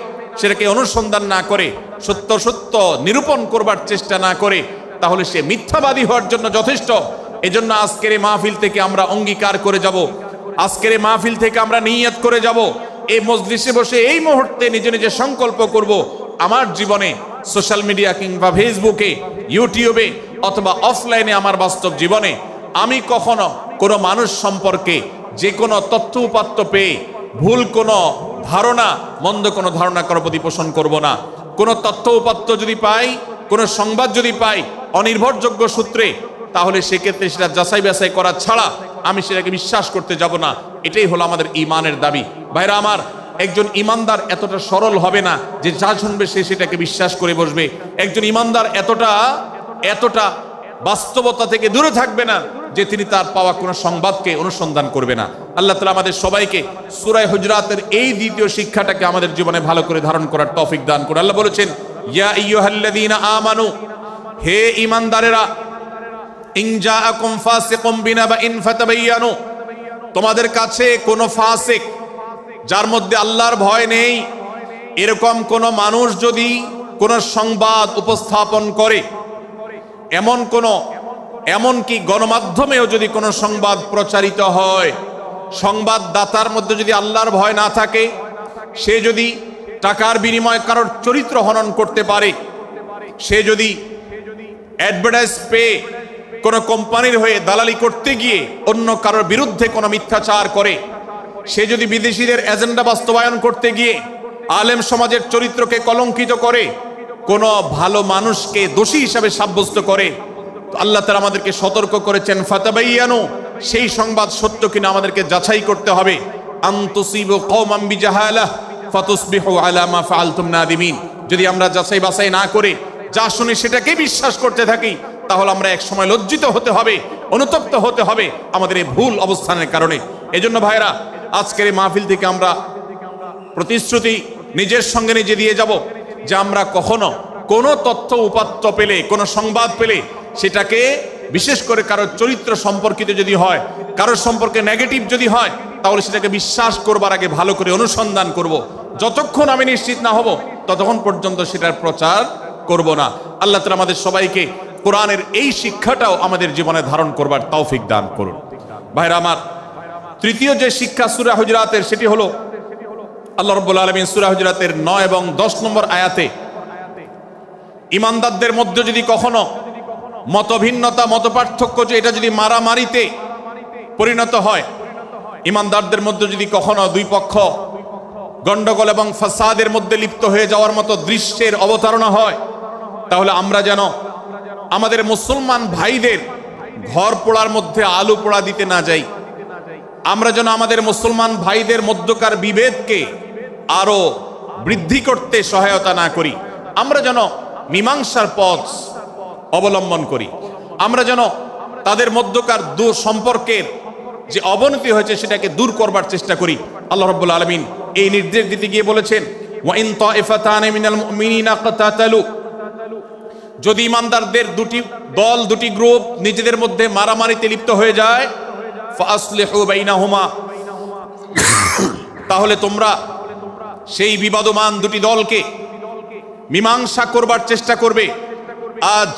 সেটাকে অনুসন্ধান না করে, সত্য সত্য নিরূপণ করবার চেষ্টা না করে, তাহলে সে মিথ্যাবাদী হওয়ার জন্য যথেষ্ট। এজন্য আজকের এই মাহফিল থেকে আমরা অঙ্গীকার করে যাব, আজকের এই মাহফিল থেকে আমরা নিয়ত করে যাব, এই মজলিসে বসে এই মুহূর্তে নিজে নিজে সংকল্প করব, আমার জীবনে সোশ্যাল মিডিয়া কিংবা ফেসবুকে, ইউটিউবে অথবা অফলাইনে আমার বাস্তব জীবনে আমি কখনো কোনো মানুষ সম্পর্কে যে কোনো তথ্য উপাত্ত পেয়ে ভুল কোনো ধারণা, মন্দ কোনো ধারণা কারো প্রতি পোষণ করব না। কোনো তথ্য উপাত্ত যদি পাই, কোনো সংবাদ যদি পাই অনির্ভরযোগ্য সূত্রে, তাহলে সেক্ষেত্রে সেটা যাচাই বাছাই করা ছাড়া আমি সেটাকে বিশ্বাস করতে যাব না। এটাই হলো আমাদের ঈমানের দাবি। ভাইরা আমার, একজন ঈমানদার এতটা সরল হবে না যে যা শুনবে সে সেটাকে বিশ্বাস করে বসবে। একজন ঈমানদার এতটা বাস্তবতা থেকে দূরে থাকবে না যে তিনি তার পাওয়া কোনো সংবাদকে অনুসন্ধান করবে না। আল্লাহ তাআলা আমাদের সবাইকে সূরা হুজরাতের এই দ্বিতীয় শিক্ষাটাকে আমাদের জীবনে ভালো করে ধারণ করার তৌফিক দান করুন। আল্লাহ বলেছেন, ইয়া আইয়ুহাল্লাযীনা আমানু, হে ঈমানদারেরা, ইন জাআকুম ফাসিকুম বিনাবাইন ফাতাবায়ানু, তোমাদের কাছে কোনো ফাসিক, যার মধ্যে আল্লাহর ভয় নেই, এরকম কোন মানুষ যদি কোন সংবাদ উপস্থাপন করে, এমনকি গণমাধ্যমেও যদি কোনো সংবাদ প্রচারিত হয়, সংবাদদাতার মধ্যে যদি আল্লাহর ভয় না থাকে, সে যদি টাকার বিনিময়ে কারোর চরিত্র হনন করতে পারে, সে যদি অ্যাডভার্টাইজ পেয়ে কোনো কোম্পানির হয়ে দালালি করতে গিয়ে অন্য কারোর বিরুদ্ধে কোনো মিথ্যাচার করে, সে যদি বিদেশিদের এজেন্ডা বাস্তবায়ন করতে গিয়ে আলেম সমাজের চরিত্রকে কলঙ্কিত করে, কোনো ভালো মানুষকে দোষী হিসাবে সাব্যস্ত করে, আল্লাহ তাআলা আমাদেরকে সতর্ক করেছেন, ফাতাবায়ানু, সেই সংবাদ সত্য কিনা আমাদেরকে যাচাই করতে হবে। আন তুসিবু কওমান বিজাহালাহ ফাতুসবিহু আলা মা ফাআলতুম নাদিমিন, যদি আমরা যাচাই বাছাই না করে যা শুনি সেটাকে বিশ্বাস করতে থাকি, তাহলে আমরা এক সময় লজ্জিত হতে হবে, অনুতপ্ত হতে হবে আমাদের এই ভুল অবস্থানের কারণে। এজন্য ভাইরা, আজকের এই মাহফিল থেকে আমরা প্রতিশ্রুতি নিজের সঙ্গে নিজে দিয়ে যাব যে আমরা কখনো কোনো তথ্য উপাত্ত পেলে, কোনো সংবাদ পেলে, সেটাকে বিশেষ করে কারোর চরিত্র সম্পর্কিত যদি হয়, কারোর সম্পর্কে নেগেটিভ যদি হয়, তাহলে সেটাকে বিশ্বাস করবার আগে ভালো করে অনুসন্ধান করব। যতক্ষণ আমি নিশ্চিত না হব ততক্ষণ পর্যন্ত সেটার প্রচার করব না। আল্লাহ তাআলা আমাদের সবাইকে কোরআনের এই শিক্ষাটাও আমাদের জীবনে ধারণ করবার তৌফিক দান করুন। ভাইরা আমার, তৃতীয় যে শিক্ষা সূরা হুজরাতের, সেটি হলো আল্লাহ রাব্বুল আলামিন সূরা হুজরাতের 9 এবং 10 নম্বর আয়াতে ঈমানদারদের মধ্যে যদি কখনো মতভিন্নতা, মতপার্থক্য, যে এটা যদি মারামারিতে পরিণত হয়, ঈমানদারদের মধ্যে যদি কখনো দুই পক্ষ গন্ডগোল এবং ফাসাদের মধ্যে লিপ্ত হয়ে যাওয়ার মতো দৃশ্যের অবতারণা হয়, তাহলে আমরা যেন আমাদের মুসলমান ভাইদের ঘর পোড়ার মধ্যে আলু পোড়া দিতে না যাই। আমরা যেন আমাদের মুসলমান ভাইদের মধ্যকার বিভেদকে আরো বৃদ্ধি করতে সহায়তা না করি। আমরা যেন মীমাংসার পথ অবলম্বন করি। আমরা যেন তাদের মধ্যকার সম্পর্কের যে অবনতি হয়েছে সেটাকে দূর করবার চেষ্টা করি। আল্লাহ রাব্বুল আলামিন এই নির্দেশ দিতে গিয়ে বলেছেন, ওয়া ইন তাইফাতানি মিনাল মুমিনিনা ইকতাতালু, যদি ঈমানদারদের দুটি দল, দুটি গ্রুপ নিজেদের মধ্যে মারামারিতে লিপ্ত হয়ে যায়, ফাসলিহু বাইনাহুমা, তাহলে তোমরা সেই বিবাদমান দুটি দলকে মীমাংসা করবার চেষ্টা করবে। আজ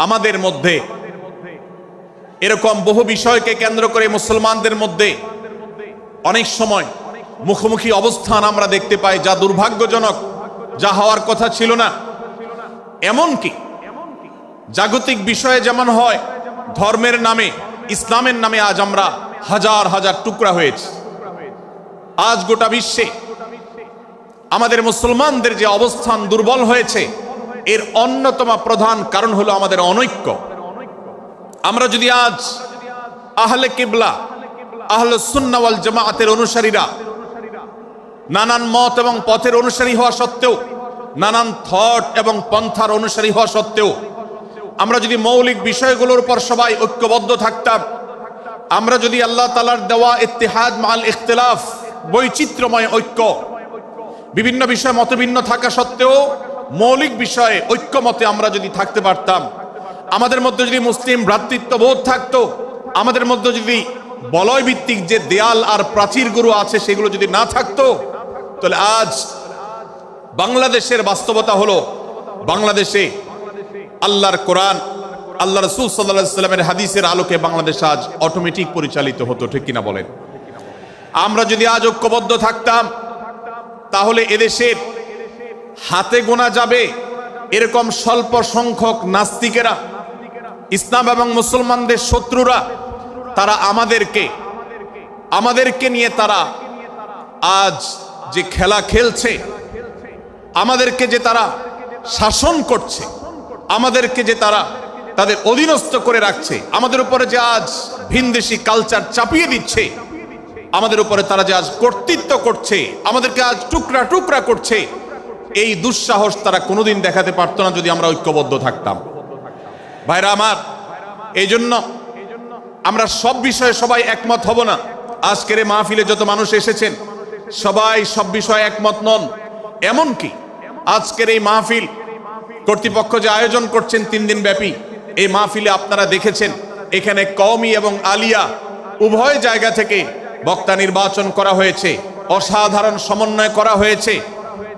আমাদের মধ্যে এরকম বহু বিষয়কে কেন্দ্র করে মুসলমানদের মধ্যে অনেক সময় মুখোমুখি অবস্থান আমরা দেখতে পাই, যা দুর্ভাগ্যজনক, যা হওয়ার কথা ছিল না। এমনকি জাগতিক বিষয়ে যেমন হয়, ধর্মের নামে, ইসলামের নামে আজ আমরা হাজার হাজার টুকরা হয়েছি। আজ গোটা বিশ্বে আমাদের মুসলমানদের যে অবস্থান দুর্বল হয়েছে, এর অন্যতম প্রধান কারণ হলো আমাদের অনৈক্য। আমরা যদি আজ আহলে কিবলা, আহলে সুন্নাহ ওয়াল জামাআতের অনুসারীরা নানান মত এবং পথের অনুসারী হওয়া সত্ত্বেও, নানান থট এবং পন্থার অনুসারী হওয়া সত্ত্বেও আমরা যদি মৌলিক বিষয়গুলোর উপর সবাই ঐক্যবদ্ধ থাকতাম, আমরা যদি আল্লাহ তাআলার দেওয়া ইত্তিহাদ মাল ইখতিলাফ, বৈচিত্র্যময় ঐক্য, বিভিন্ন বিষয় মতভিন্ন থাকা সত্ত্বেও মৌলিক বিষয়ে ঐক্যমতে আমরা যদি থাকতে পারতাম, আমাদের মধ্যে যদি মুসলিম ভ্রাতৃত্ববোধ থাকতো, আমাদের মধ্যে যদি বলয় ভিত্তিক যে দেয়াল আর প্রাচীরগুলো আছে সেগুলো যদি না থাকতো, তাহলে আজ বাংলাদেশের বাস্তবতা হলো বাংলাদেশে আল্লাহর কোরআন, আল্লাহ রাসূল সাল্লাল্লাহু আলাইহি ওয়াসাল্লামের হাদিসের আলোকে বাংলাদেশ আজ অটোমেটিক পরিচালিত হতো, ঠিক কিনা বলেন? আমরা যদি আজ ঐক্যবদ্ধ থাকতাম তাহলে এদেশের হাতে গোনা যাবে এরকম স্বল্প সংখ্যক নাস্তিকেরা, ইসলাম এবং মুসলমানদের শত্রুরা, তারা আমাদেরকে নিয়ে তারা আজ যে খেলা খেলছে, আমাদেরকে যে তারা শাসন করছে, আমাদেরকে যে তারা তাদের অধীনস্থ করে রাখছে, আমাদের উপরে যে আজ ভিনদেশি কালচার চাপিয়ে দিচ্ছে, আমাদের উপরে তারা যে আজ কর্তৃত্ব করছে, আমাদেরকে আজ টুকরা টুকরা করছে, এই দুঃসাহস তারা কোনোদিন দেখাতে পারতো না যদি আমরা ঐক্যবদ্ধ থাকতাম। ভাইরা আমার, এই জন্য আমরা সব বিষয়ে সবাই একমত হব না। আজকের এই মাহফিলে যত মানুষ এসেছেন সবাই সব বিষয়ে একমত নন। এমনকি আজকের এই মাহফিল কর্তৃপক্ষ যে আয়োজন করছেন 3 দিন ব্যাপী, এই মাহফিলে আপনারা দেখেছেন এখানে কওমি এবং আলিয়া উভয় জায়গা থেকে বক্তা নির্বাচন করা হয়েছে, অসাধারণ সমন্বয় করা হয়েছে।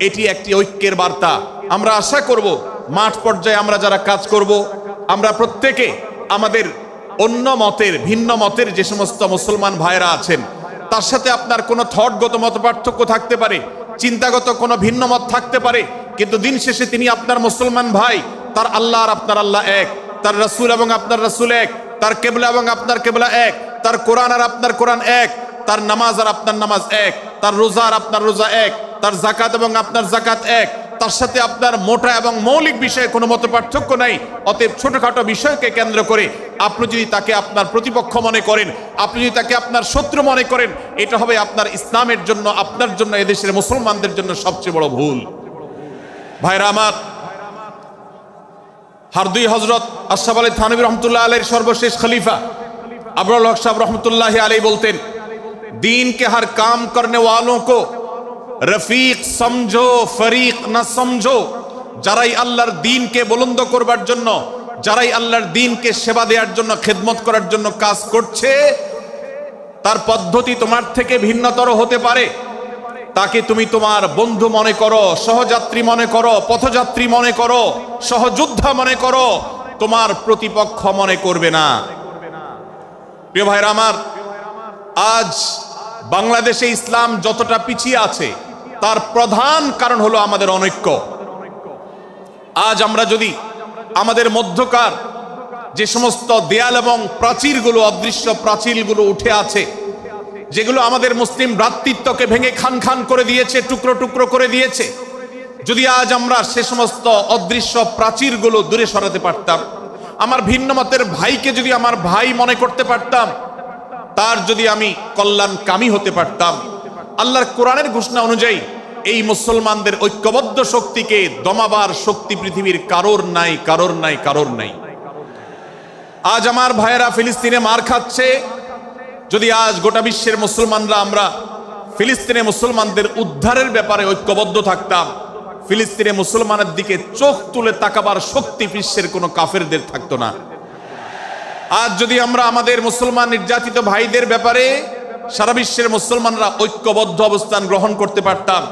এটি একটি ঐক্যের বার্তা। আমরা আশা করব মাঠ পর্যায়ে আমরা যারা কাজ করব, আমরা প্রত্যেকে আমাদের অন্য মতের, ভিন্ন মতের যে সমস্ত মুসলমান ভাইরা আছেন তার সাথে আপনার কোনো থটগত মত পার্থক্য থাকতে পারে, চিন্তাগত কোনো ভিন্ন মত থাকতে পারে, কিন্তু দিন শেষে তিনি আপনার মুসলমান ভাই। তার আল্লাহ আর আপনার আল্লাহ এক, তার রাসূল এবং আপনার রাসূল এক, তার কিবলা এবং আপনার কিবলা এক, তার কোরআন আর আপনার কোরআন এক, তার নামাজ আর আপনার নামাজ এক, তার রোজা আর আপনার রোজা এক, তার যাকাত এবং আপনার যাকাত এক, তার সাথে আপনার মোটা এবং মৌলিক বিষয়ে কোনো মত পার্থক্য নাই। অতএব ছোটখাটো বিষয়কে কেন্দ্র করে আপনি যদি তাকে আপনার প্রতিপক্ষ মনে করেন, আপনি যদি তাকে আপনার শত্রু মনে করেন, এটা হবে আপনার ইসলামের জন্য, আপনার জন্য, এদেশের মুসলমানদের জন্য সবচেয়ে বড় ভুল। ভাইরা আমার, হারদুই হযরত আশরাফ আলী থানভী রহমতুল্লাহ আলাইহির সর্বশেষ খলিফা আবরার হক সাহেব রহমতুল্লাহ আলাইহি বলতেন, दीन के हर काम करने वालों को रफीक समझो, फरीक ना समझो। যারাই আল্লাহর দ্বীনকে বুলন্দ করবার জন্য, যারাই আল্লাহর দ্বীনকে সেবা দেওয়ার জন্য, খেদমত করার জন্য কাজ করছে, তার পদ্ধতি তোমার থেকে ভিন্নতর হতে পারে। তাকে তুমি তোমার বন্ধু মনে করো, সহযাত্রী মনে করো, পথযাত্রী মনে করো, সহযোদ্ধা মনে করো, তোমার প্রতিপক্ষ মনে করবে না। প্রিয় ভাইরা আমার, আজ বাংলাদেশে ইসলাম যতটা পিছিয়ে আছে তার প্রধান কারণ হলো আমাদের অনৈক্য। আজ আমরা যদি আমাদের মধ্যকার যে সমস্ত দেয়াল এবং প্রাচীরগুলো, অদৃশ্য প্রাচীরগুলো উঠে আছে, যেগুলো আমাদের মুসলিম ভ্রাতৃত্বকে ভেঙে খান খান করে দিয়েছে, টুকরো টুকরো করে দিয়েছে, যদি আজ আমরা সে সমস্ত অদৃশ্য প্রাচীরগুলো দূরে সরাতে পারতাম, আমার ভিন্ন মতের ভাইকে যদি আমার ভাই মনে করতে পারতাম, তার যদি আমি কল্যাণকামী হতে পারতাম, আল্লাহর কোরআনের ঘোষণা অনুযায়ী এই মুসলমানদের ঐক্যবদ্ধ শক্তিকে দমাবার শক্তি পৃথিবীর কারোর নাই, কারোর নাই, কারোর নাই। আজ আমার ভাইয়েরা ফিলিস্তিনে মার খাচ্ছে, যদি আজ গোটা বিশ্বের মুসলমানরা আমরা ফিলিস্তিনে মুসলমানদের উদ্ধারের ব্যাপারে ঐক্যবদ্ধ থাকতাম, ফিলিস্তিনে মুসলমানের দিকে চোখ তুলে তাকাবার শক্তি বিশ্বের কোনো কাফেরদের থাকতো না। আজ যদি আমরা আমাদের মুসলমান নির্যাতিত ভাইদের ব্যাপারে সারা বিশ্বের মুসলমানরা ঐক্যবদ্ধ অবস্থান গ্রহণ করতে পারতাম,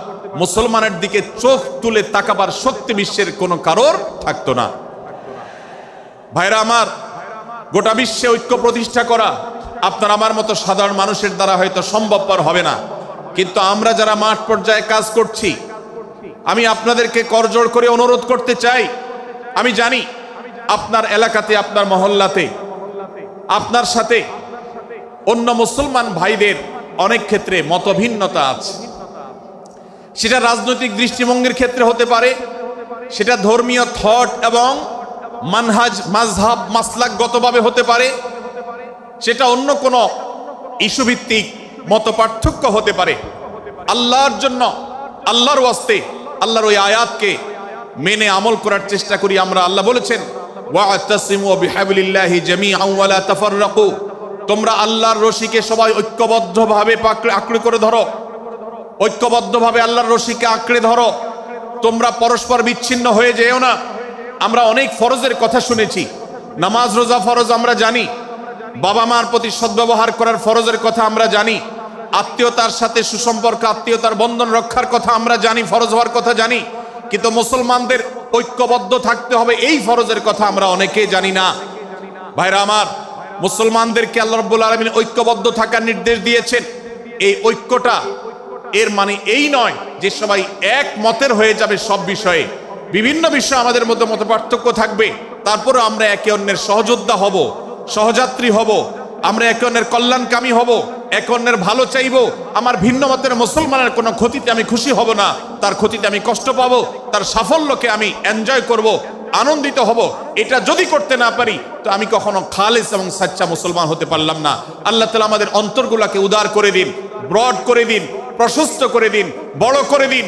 মুসলমানের দিকে চোখ তুলে তাকাবার শক্তি বিশ্বের কোনো কারোর থাকতো না। ভাইরা আমার, গোটা বিশ্বে ঐক্য প্রতিষ্ঠা করা আপনার আমার মতো সাধারণ মানুষের দ্বারা হয়তো সম্ভবপর হবে না, কিন্তু আমরা যারা মাঠ পর্যায়ে কাজ করছি, আমি আপনাদেরকে করজোড় করে অনুরোধ করতে চাই। আমি জানি আপনার এলাকাতে, আপনার মহল্লাতে আপনার সাথে অন্য মুসলমান ভাইদের অনেক ক্ষেত্রে মতভিন্নতা আছে। সেটা রাজনৈতিক দৃষ্টিভঙ্গির ক্ষেত্রে হতে পারে, সেটা ধর্মীয় থট এবং মানহাজ মাযহাব মাসলাকগতভাবে হতে পারে, সেটা অন্য কোনো ইস্যুভিত্তিক মত পার্থক্য হতে পারে। আল্লাহর জন্য, আল্লাহর ওয়াস্তে, আল্লাহর ওই আয়াতকে মেনে আমল করার চেষ্টা করি আমরা। আল্লাহ বলেছেন ওয়া'তাসিমু বিহাবলিল্লাহি জামিআন ওয়া লা তাফাররাকু, তোমরা আল্লাহর রশিকে সবাই ঐক্যবদ্ধভাবে আঁকড়ে করে ধরো, ঐক্যবদ্ধভাবে আল্লাহর রশিকে আঁকড়ে ধরো, তোমরা পরস্পর বিচ্ছিন্ন হয়ে যেও না। আমরা অনেক ফরজের কথা শুনেছি, নামাজ রোজা ফরজ আমরা জানি, বাবা মার প্রতি সদ্ব্যবহার করার ফরজের কথা আমরা জানি, আত্মীয়তার সাথে সুসম্পর্ক, আত্মীয়তার বন্ধন রক্ষার কথা আমরা জানি, ফরজ হওয়ার কথা জানি, কিন্তু মুসলমানদের ঐক্যবদ্ধ থাকতে হবে এই ফরজের কথা আমরা অনেকেই জানি না। ভাইরা আমার, মুসলমানদেরকে আল্লাহ রাব্বুল আলামিন ঐক্যবদ্ধ থাকার নির্দেশ দিয়েছেন। এই ঐক্যটা এর মানে এই নয় যে সবাই এক মতের হয়ে যাবে সব বিষয়ে। বিভিন্ন বিষয়ে আমাদের মধ্যে মত পার্থক্য থাকবে, তারপরে আমরা একে অন্যের সহযোদ্ধা হব, সহযাত্রী হব, আমরা একে অন্যের কল্যাণকামী হব, একে অন্যের ভালো চাইব। আমার ভিন্ন মতের মুসলমানের কোনো ক্ষতিতে আমি খুশি হব না, তার ক্ষতিতে আমি কষ্ট পাবো, তার সাফল্যকে আমি এনজয় করব, আনন্দিত হব। এটা যদি করতে না পারি তো আমি কখনো খালেস এবং সাচ্চা মুসলমান হতে পারলাম না। আল্লাহ তাআলা আমাদের অন্তরগুলোকে উদার করে দিন, ব্রড করে দিন, প্রশস্ত করে দিন, বড় করে দিন,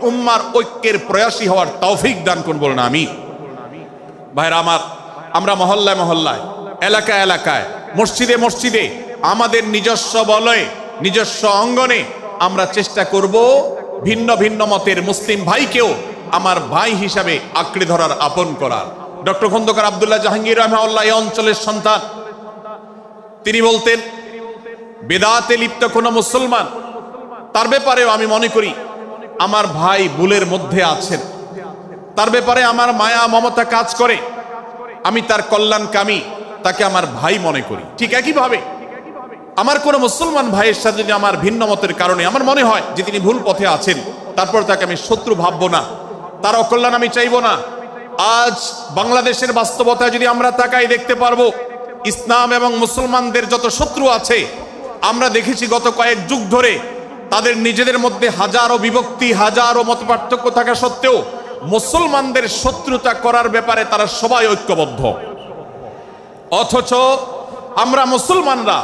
উম্মার ঐক্যের প্রয়াসী হওয়ার তৌফিক দান করুন, বলুন আমিন। ভাইরা আমার, আমরা মহল্লায় মহল্লায়, এলাকায় এলাকায়, মসজিদে মসজিদে, আমাদের নিজস্ব বলয়ে, নিজস্ব অঙ্গনে আমরা চেষ্টা করব ভিন্ন ভিন্ন মতের মুসলিম ভাইকেও আমার ভাই হিসাবে আঁকড়ে ধরার, আপন করার। ডক্টর খন্দকার আব্দুল্লাহ জাহাঙ্গীর রাহিমাহুল্লাহ এই অঞ্চলের সন্তান। তিনি বলতেন, বেদাতে লিপ্ত কোনো মুসলমান, তার ব্যাপারেও আমি মনে করি আমার ভাই ভুলের মধ্যে আছেন, তার ব্যাপারে আমার মায়া মমতা কাজ করে, আমি তার কল্যাণকামী, তাকে আমার ভাই মনে করি। ঠিক একইভাবে আমার কোনো মুসলমান ভাইয়ের সাথে যদি আমার ভিন্ন মতের কারণে আমার মনে হয় যে তিনি ভুল পথে আছেন, তারপর তাকে আমি শত্রু ভাববো না, তার অকল্যাণ আমি চাইবো না। আজ বাংলাদেশের বাস্তবতায় যদি আমরা তাকাই, দেখতে পারবো ইসলাম এবং মুসলমানদের যত শত্রু আছে, আমরা দেখেছি গত কয়েক যুগ ধরে তাদের নিজেদের মধ্যে হাজারো বিভক্তি, হাজারো মত পার্থক্য থাকা সত্ত্বেও মুসলমানদের শত্রুতা করার ব্যাপারে তারা সবাই ঐক্যবদ্ধ। অথচ আমরা মুসলমানরা,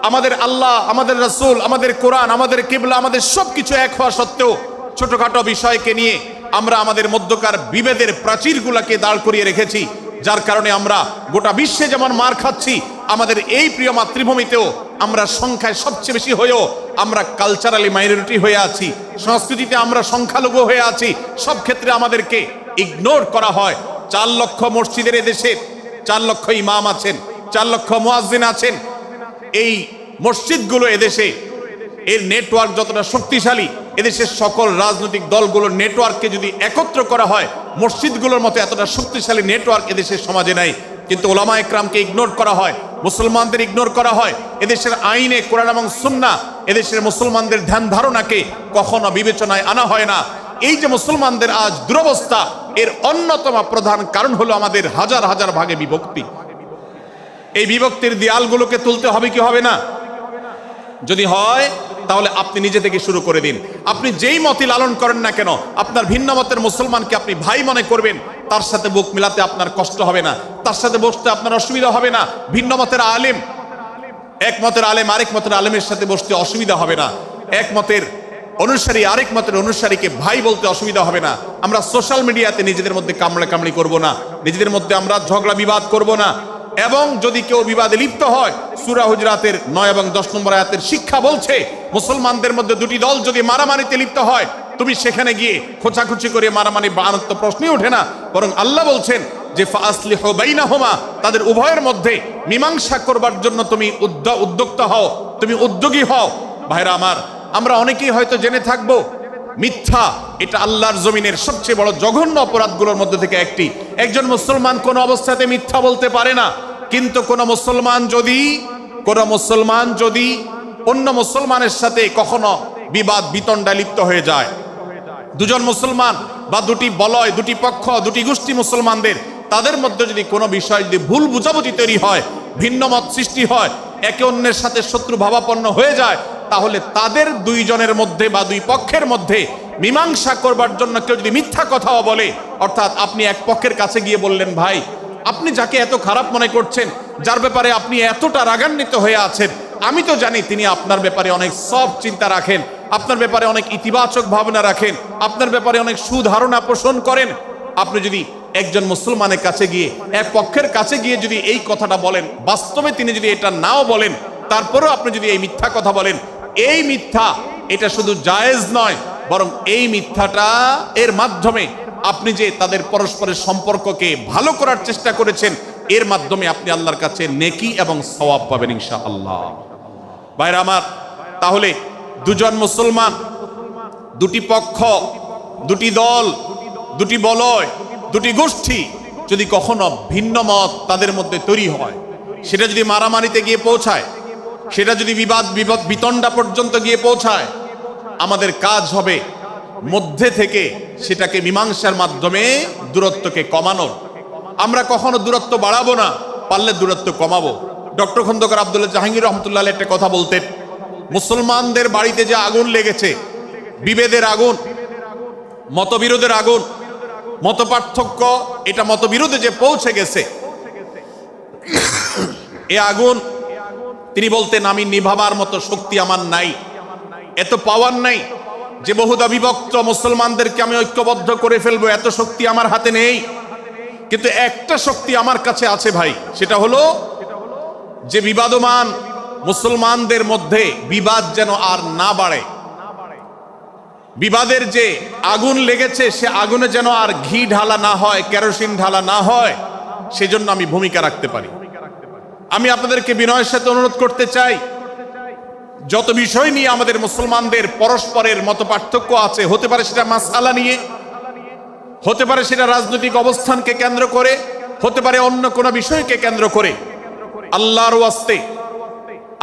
আমাদের আল্লাহ, আমাদের রাসূল, আমাদের কোরআন, আমাদের কিবলা, আমাদের সবকিছু এক হওয়া সত্ত্বেও ছোটখাটো বিষয়কে নিয়ে আমরা আমাদের মধ্যকার বিভেদের প্রাচীরগুলোকে দাঁড় করিয়ে রেখেছি, যার কারণে আমরা গোটা বিশ্বে যেমন মার খাচ্ছি, আমাদের এই প্রিয় মাতৃভূমিতেও আমরা সংখ্যায় সবচেয়ে বেশি হয়েও আমরা কালচারালি মাইনরিটি হয়ে আছি, সংস্কৃতিতে আমরা সংখ্যালঘু হয়ে আছি। সব ক্ষেত্রে আমাদেরকে ইগনোর করা হয়। 4 লক্ষ মসজিদের এদেশে 4 লক্ষ ইমাম আছেন, 4 লক্ষ মুয়াজ্জিন আছেন। এই মসজিদগুলো এদেশে, এর নেটওয়ার্ক যতটা শক্তিশালী, এদেশের সকল রাজনৈতিক দলগুলোর নেটওয়ার্ককে যদি একত্র করা হয়, মসজিদগুলোর মতো এতটা শক্তিশালী নেটওয়ার্ক এদেশের সমাজে নাই। কিন্তু ওলামা একরামকে ইগনোর করা হয়, মুসলমানদের ইগনোর করা হয়। এদেশের আইনে কোরআন এবং সুন্নাহ, এদেশের মুসলমানদের ধ্যান ধারণাকে কখনো বিবেচনায় আনা হয় না। এই যে মুসলমানদের আজ দুরবস্থা, এর অন্যতম প্রধান কারণ হলো আমাদের হাজার হাজার ভাগে বিভক্তি। এই বিভক্তির দেয়ালগুলোকে তুলতে হবে কি হবে না? যদি হয় তাহলে আপনি নিজে থেকে শুরু করে দিন। আপনি যেই মতই লালন করেন না কেন, আপনার ভিন্ন মতের মুসলমানকে আপনি ভাই মনে করবেন, তার সাথে বুক মিলাতে আপনার কষ্ট হবে না, তার সাথে বসতে আপনার অসুবিধা হবে না। ভিন্ন মতের আলেম, এক মতের আলেম আরেক মতের আলেমের সাথে বসতে অসুবিধা হবে না। এক মতের অনুসারী আরেক মতের অনুসারীকে ভাই বলতে অসুবিধা হবে না। আমরা সোশ্যাল মিডিয়াতে নিজেদের মধ্যে কামড়াকামড়ি করব না, নিজেদের মধ্যে আমরা ঝগড়া বিবাদ করব না। এবং যদি কেউ বিবাদে লিপ্ত হয়, সূরা হুজরাতের 9 এবং 10 নম্বর আয়াতের শিক্ষা বলছে, মুসলমানদের মধ্যে দুটি দল যদি মারামারিতে লিপ্ত হয়, তুমি সেখানে গিয়ে খোঁচাখুচি করে মারামারি বানানোর তো প্রশ্নই ওঠে না। বরং আল্লাহ বলছেন যে ফাসলিহু বাইনাহুমা, তাদের উভয়ের মধ্যে মীমাংসা করবার জন্য তুমি উদ্যোক্তা হও, তুমি উদ্যোগী হও। ভাইরা আমার, আমরা অনেকেই হয়তো জেনে থাকবো মিথ্যা এটা আল্লাহর জমিনের সবচেয়ে বড় জঘন্য অপরাধগুলোর মধ্যে থেকে একটি। একজন মুসলমান কোন অবস্থাতে মিথ্যা বলতে পারে না, কিন্তু কোন মুসলমান যদি অন্য মুসলমানের সাথে কখনো বিবাদ বিতণ্ডায় লিপ্ত হয়ে যায়, দুজন মুসলমান বা দুটি বলয়, দুটি পক্ষ, দুটি গোষ্ঠী মুসলমানদের, তাদের মধ্যে যদি কোনো বিষয় যদি ভুল বুঝাবুঝি তৈরি হয়, ভিন্ন মত সৃষ্টি হয়, একে অন্যের সাথে শত্রু ভাবাপন্ন হয়ে যায়, তাহলে তাদের দুইজনের মধ্যে বা দুই পক্ষের মধ্যে মীমাংসা করবার জন্য কেউ যদি মিথ্যা কথাও বলে, অর্থাৎ আপনি এক পক্ষের কাছে গিয়ে বললেন, ভাই আপনি যাকে এত খারাপ মনে করছেন, যার ব্যাপারে আপনি এতটা রাগান্বিত হয়ে আছেন, আমি তো জানি তিনি আপনার ব্যাপারে অনেক সফট চিন্তা রাখেন, আপনার ব্যাপারে অনেক ইতিবাচক ভাবনা রাখেন, আপনার ব্যাপারে অনেক সুধারণা পোষণ করেন। আপনি যদি একজন মুসলমানের কাছে গিয়ে, এক পক্ষের কাছে গিয়ে যদি এই কথাটা বলেন, বাস্তবে তিনি যদি এটা নাও বলেন, তারপরেও আপনি যদি এই মিথ্যা কথা বলেন, এই মিথ্যা এটা শুধু জায়েজ নয়, বরং এই মিথ্যাটা এর মাধ্যমে আপনি যে তাদের পরস্পরের সম্পর্ককে ভালো করার চেষ্টা করেছেন, এর মাধ্যমে আপনি আল্লাহর কাছে নেকি এবং সওয়াব পাবেন ইনশাআল্লাহ। ভাইরা আমার, তাহলে দুজন মুসলমান, দুটি পক্ষ, দুটি দল, দুটি বলয়, দুটি গোষ্ঠী যদি কখনো ভিন্ন মত তাদের মধ্যে তৈরি হয়, সেটা যদি মারামারিতে গিয়ে পৌঁছায়, সেটা যদি বিবাদ বিতণ্ডা পর্যন্ত গিয়ে পৌঁছায়, আমাদের কাজ হবে মধ্যে থেকে সেটাকে মীমাংসার মাধ্যমে দূরত্বকে কমানোর। আমরা কখনো দূরত্ব বাড়াবো না, পারলে দূরত্ব কমাবো। ডক্টর খন্দকার আব্দুল্লাহ জাহাঙ্গীর রহমতুল্লাহ একটা কথা বলতেন, মুসলমানদের বাড়িতে যে আগুন লেগেছে, বিভেদের আগুন, মতবিরোধের আগুন, মত পার্থক্য, এটা মতবিরোধে যে পৌঁছে গেছে, এ আগুন তিনি বলতেন, আমি নিভাবার মতো শক্তি আমার নাই, এত পাওয়ার নাই যে বহুদা বিভক্ত মুসলমানদেরকে আমি ঐক্যবদ্ধ করে ফেলবো, এত শক্তি আমার হাতে নেই। কিন্তু একটা শক্তি আমার কাছে আছে ভাই, সেটা হলো যে বিবাদমান মুসলমানদের মধ্যে বিবাদ যেন আর না বাড়ে, বিবাদের যে আগুন লেগেছে সে আগুনে যেন আর ঘি ঢালা না হয়, কেরোসিন ঢালা না হয়, সেজন্য আমি ভূমিকা রাখতে পারি। আমি আপনাদেরকে বিনয়ের সাথে অনুরোধ করতে চাই, যত বিষয় নিয়ে আমাদের মুসলমানদের পরস্পরের মত পার্থক্য আছে, হতে পারে সেটা মাসআলা নিয়ে, হতে পারে সেটা রাজনৈতিক অবস্থানকে কেন্দ্র করে, হতে পারে অন্য কোনো বিষয়কে কেন্দ্র করে, আল্লাহর ওয়াস্তে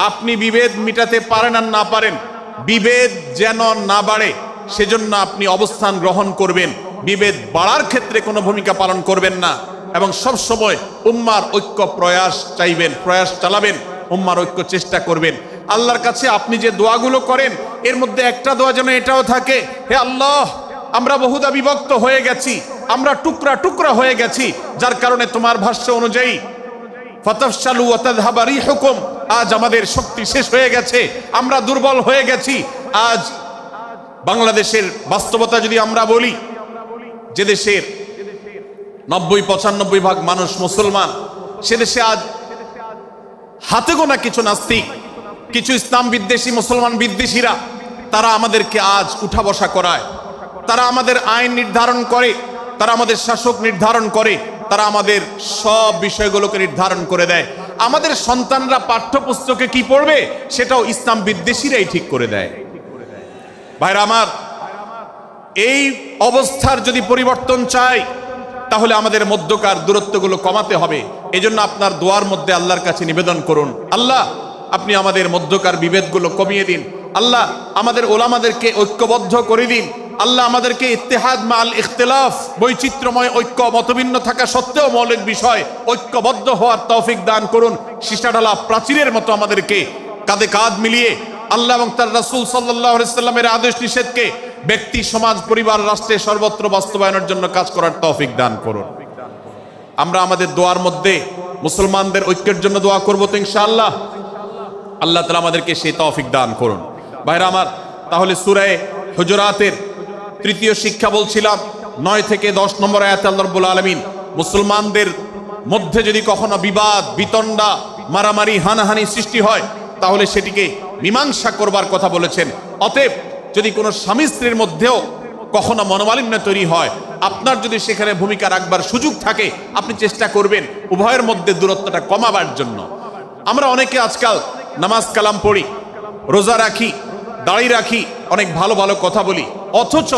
আপনি বিভেদ মিটাতে পারেন আর না পারেন, বিভেদ যেন না বাড়ে সেজন্য আপনি অবস্থান গ্রহণ করবেন, বিভেদ বাড়ার ক্ষেত্রে কোনো ভূমিকা পালন করবেন না, এবং সব সময় উম্মার ঐক্য প্রয়াস চাইবেন, প্রয়াস চালাবেন, উম্মার ঐক্য চেষ্টা করবেন। আল্লাহর কাছে আপনি যে দোয়াগুলো করেন, এর মধ্যে একটা দোয়া যেন এটাও থাকে, হে আল্লাহ, আমরা বহুদা বিভক্ত হয়ে গেছি, আমরা টুকরা টুকরা হয়ে গেছি, যার কারণে তোমার ভাষ্য অনুযায়ী ফাতাফশালু ওয়া তাযহাবা রিহুকুম, আজ আমাদের শক্তি শেষ হয়ে গেছে, আমরা দুর্বল হয়ে গেছি। আজ বাংলাদেশের বাস্তবতা যদি আমরা বলি, যে দেশের 90-95 ভাগ মানুষ মুসলমান, সে দেশে আজ হাতে গোনা কিছু নাস্তিক, কিছু ইসলাম বিদ্বেষী, মুসলমান বিদ্বেষীরা, তারা আমাদেরকে আজ উঠা বসা করায়, তারা আমাদের আইন নির্ধারণ করে, তারা আমাদের শাসক নির্ধারণ করে, তারা আমাদের সব বিষয়গুলোকে নির্ধারণ করে দেয়। আমাদের সন্তানরা পাঠ্যপুস্তকে কি পড়বে সেটাও ইসলাম বিদ্বেষীরাই ঠিক করে দেয়। ভাইরা আমার, এই অবস্থার যদি পরিবর্তন চাই, তাহলে আমাদের মধ্যকার দূরত্বগুলো কমাতে হবে। এজন্য আপনার দোয়ার মধ্যে আল্লাহর কাছে নিবেদন করুন, আল্লাহ আপনি আমাদের মধ্যকার বিভেদগুলো কমিয়ে দিন, আল্লাহ আমাদের ওলামাদেরকে ঐক্যবদ্ধ করে দিন, আল্লাহ আমাদেরকে ইত্তেহাদ মাল ইখতিলাফ, বৈচিত্র্যময় ঐক্য, মতভিন্ন থাকা সত্ত্বেও মৌলিক বিষয় ঐক্যবদ্ধ হওয়ার তৌফিক দান করুন। সীসাঢালা প্রাচীরের মতো আমাদেরকে কাঁধে কাঁধ মিলিয়ে আল্লাহ এবং তার রাসূল সাল্লাল্লাহু আলাইহি সাল্লামের আদেশ নিষেধকে ব্যক্তি, সমাজ, পরিবার, রাষ্ট্রে সর্বত্র বাস্তবায়নের জন্য কাজ করার তৌফিক দান করুন। আমরা আমাদের দোয়ার মধ্যে মুসলমানদের ঐক্যের জন্য দোয়া করব তো ইনশাআল্লাহ। আল্লাহ তাআলা আমাদেরকে সেই তৌফিক দান করুন। ভাইরা আমার, তাহলে সূরা হুজুরাতের তৃতীয় শিক্ষা বলছিলাম, 9 থেকে 10 নম্বর আয়াতে আল্লাহ রাব্বুল আলামিন মুসলমানদের মধ্যে যদি কখনো বিবাদ, বিতণ্ডা, মারামারি, হানাহানি সৃষ্টি হয়, তাহলে সেটিকে মীমাংসা করবার কথা বলেছেন। অতএব যদি কোনো স্বামী স্ত্রীর মধ্যেও কখনো মনোমালিন্য তৈরি হয়, আপনার যদি সেখানে ভূমিকা রাখবার সুযোগ থাকে, আপনি চেষ্টা করবেন উভয়ের মধ্যে দূরত্বটা কমাবার জন্য। আমরা অনেকে আজকাল নামাজ কালাম পড়ি, রোজা রাখি, দাড়ি রাখি, অনেক ভালো ভালো কথা বলি, অথচ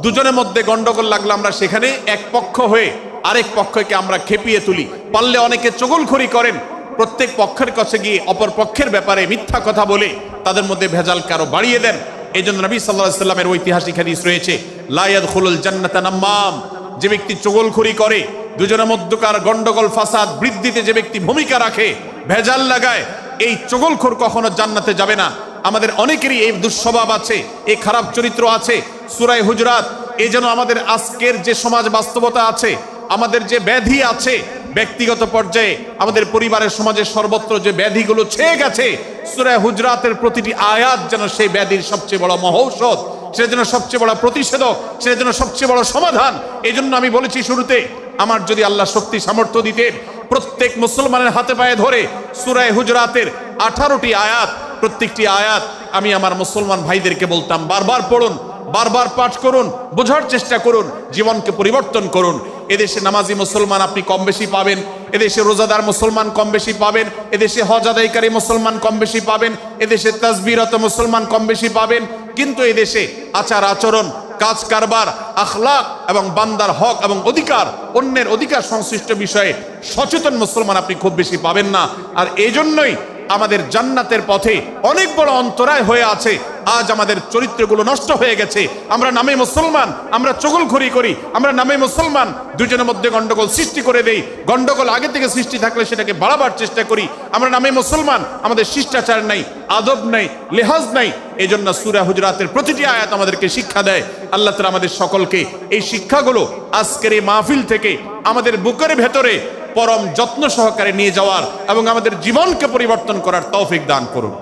দুজনের মধ্যে গন্ডগোল লাগলে আমরা সেখানে এক পক্ষ হয়ে আরেক পক্ষকে আমরা খেপিয়ে তুলি। পারলে অনেকে চগলখড়ি করেন, প্রত্যেক পক্ষের কাছে গিয়ে অপর পক্ষের ব্যাপারে মিথ্যা কথা বলে তাদের মধ্যে ভেজালকে আরো বাড়িয়ে দেন। এই জন্য নবী সাল্লাল্লাহু আলাইহি ওয়াসাল্লামের ঐতিহাসিক হাদিস রয়েছে, লা ইয়াদখুলুল জান্নাতা নাম্মাম, যে ব্যক্তি চগলখড়ি করে, দুজনের মধ্যকার গন্ডগোল ফাসাদ বৃদ্ধিতে যে ব্যক্তি ভূমিকা রাখে, ভেজাল লাগায়, এই চগলখোর কখনো জান্নাতে যাবে না। আমাদের অনেকেরই এই দুঃস্বভাব আছে, এই খারাপ চরিত্র আছে। সূরা হুজুরাত। এই যেন আমাদের আজকের যে সমাজ বাস্তবতা আছে, আমাদের যে ব্যাধি আছে ব্যক্তিগত পর্যায়ে, আমাদের পরিবারের সমাজের সর্বত্র যে ব্যাধিগুলো ছেয়ে গেছে, সূরা হুজুরাতের প্রতিটি আয়াত যেন সেই ব্যাধির সবচেয়ে বড় মহৌষধ, সেটা যেন সবচেয়ে বড় প্রতিষেধক, সেটা যেন সবচেয়ে বড় সমাধান। এই জন্য আমি বলেছি শুরুতে, আমার যদি আল্লাহ শক্তি সামর্থ্য দিতেন, প্রত্যেক মুসলমানের হাতে পায়ে ধরে সূরা হুজুরাতের 18টি আয়াত, প্রত্যেকটি আয়াত আমি আমার মুসলমান ভাইদেরকে বলতাম, বারবার পড়ুন, বারবার পাঠ করুন, বোঝার চেষ্টা করুন, জীবনকে পরিবর্তন করুন। এদেশে নামাজি মুসলমান আপনি কম বেশি পাবেন, এদেশে রোজাদার মুসলমান কম বেশি পাবেন, এদেশে হজ আদায়কারী মুসলমান কম বেশি পাবেন, এদেশে তাসবিরত মুসলমান কম বেশি পাবেন, কিন্তু এদেশে আচার আচরণ, কাজ কারবার, আখলাক এবং বান্দার হক এবং অধিকার, অন্যের অধিকার সংশ্লিষ্ট বিষয়ে সচেতন মুসলমান আপনি খুব বেশি পাবেন না। আর এই জন্যই আমাদের জান্নাতের পথে অনেক বড় অন্তরায় হয়ে আছে। আজ আমাদের চরিত্রগুলো নষ্ট হয়ে গেছে। আমরা নামে মুসলমান, আমরা চগলখড়ি করি, আমরা নামে মুসলমান, দুজনের মধ্যে গন্ডগোল সৃষ্টি করে দেই। গন্ডগোল আগে থেকে সৃষ্টি থাকলে সেটাকে বাড়াবার চেষ্টা করি। আমরা নামে মুসলমান, আমাদের শিষ্টাচার নাই, আদব নাই, লেহাজ নাই। এই জন্য সূরা হুজুরাতের প্রতিটি আয়াত আমাদেরকে শিক্ষা দেয়। আল্লাহ তাআলা আমাদের সকলকে এই শিক্ষাগুলো আজকের এই মাহফিল থেকে আমাদের বুকের ভেতরে পরম যত্ন সহকারে নিয়ে যাওয়ার এবং আমাদের জীবনকে পরিবর্তন করার তৌফিক দান করুন।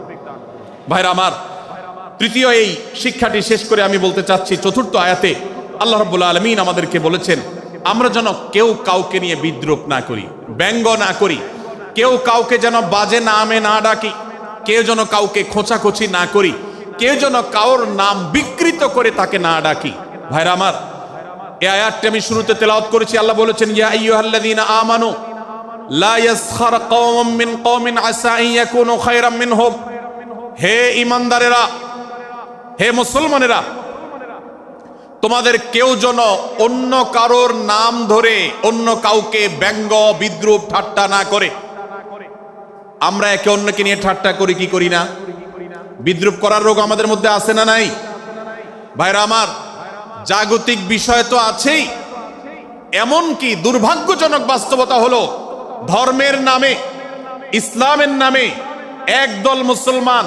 ভাইরা আমার, তৃতীয় এই শিক্ষাটি শেষ করে আমি বলতে চাচ্ছি, চতুর্থ আয়াতে আল্লাহ রাব্বুল আলামিন আমাদেরকে বলেছেন, আমরা যেন কেউ কাউকে নিয়ে বিদ্রূপ না করি, ব্যঙ্গ না করি, কেউ কাউকে যেন বাজে নামে না ডাকি, কেউ যেন কাউকে খোঁচাখুচি না করি, কেউ যেন কারোর নাম বিকৃত করে তাকে না ডাকি। ভাইরা আমার, এই আয়াতটি আমি শুরুতে তেলাওয়াত করেছি। আল্লাহ বলেছেন, ইয়া আইয়ুহাল্লাযীনা আমানু লা ইয়াসখার কওমুম মিন কওমিন আসা আন ইয়াকুনু খায়রাম মিনহুম। হে ঈমানদারেরা, হে মুসলমানেরা, তোমাদের কেউ যেন অন্য কারোর নাম ধরে অন্য কাউকে ব্যঙ্গ বিদ্রূপ ঠাট্টা না করে। আমরা একে অন্যকে নিয়ে ঠাট্টা করি কি করি না? বিদ্রূপ করার রোগ আমাদের মধ্যে আছে না নাই? ভাইরা আমার, জাগতিক বিষয় তো আছেই, এমনকি দুর্ভাগ্যজনক বাস্তবতা হলো ধর্মের নামে, ইসলামের নামে একদল মুসলমান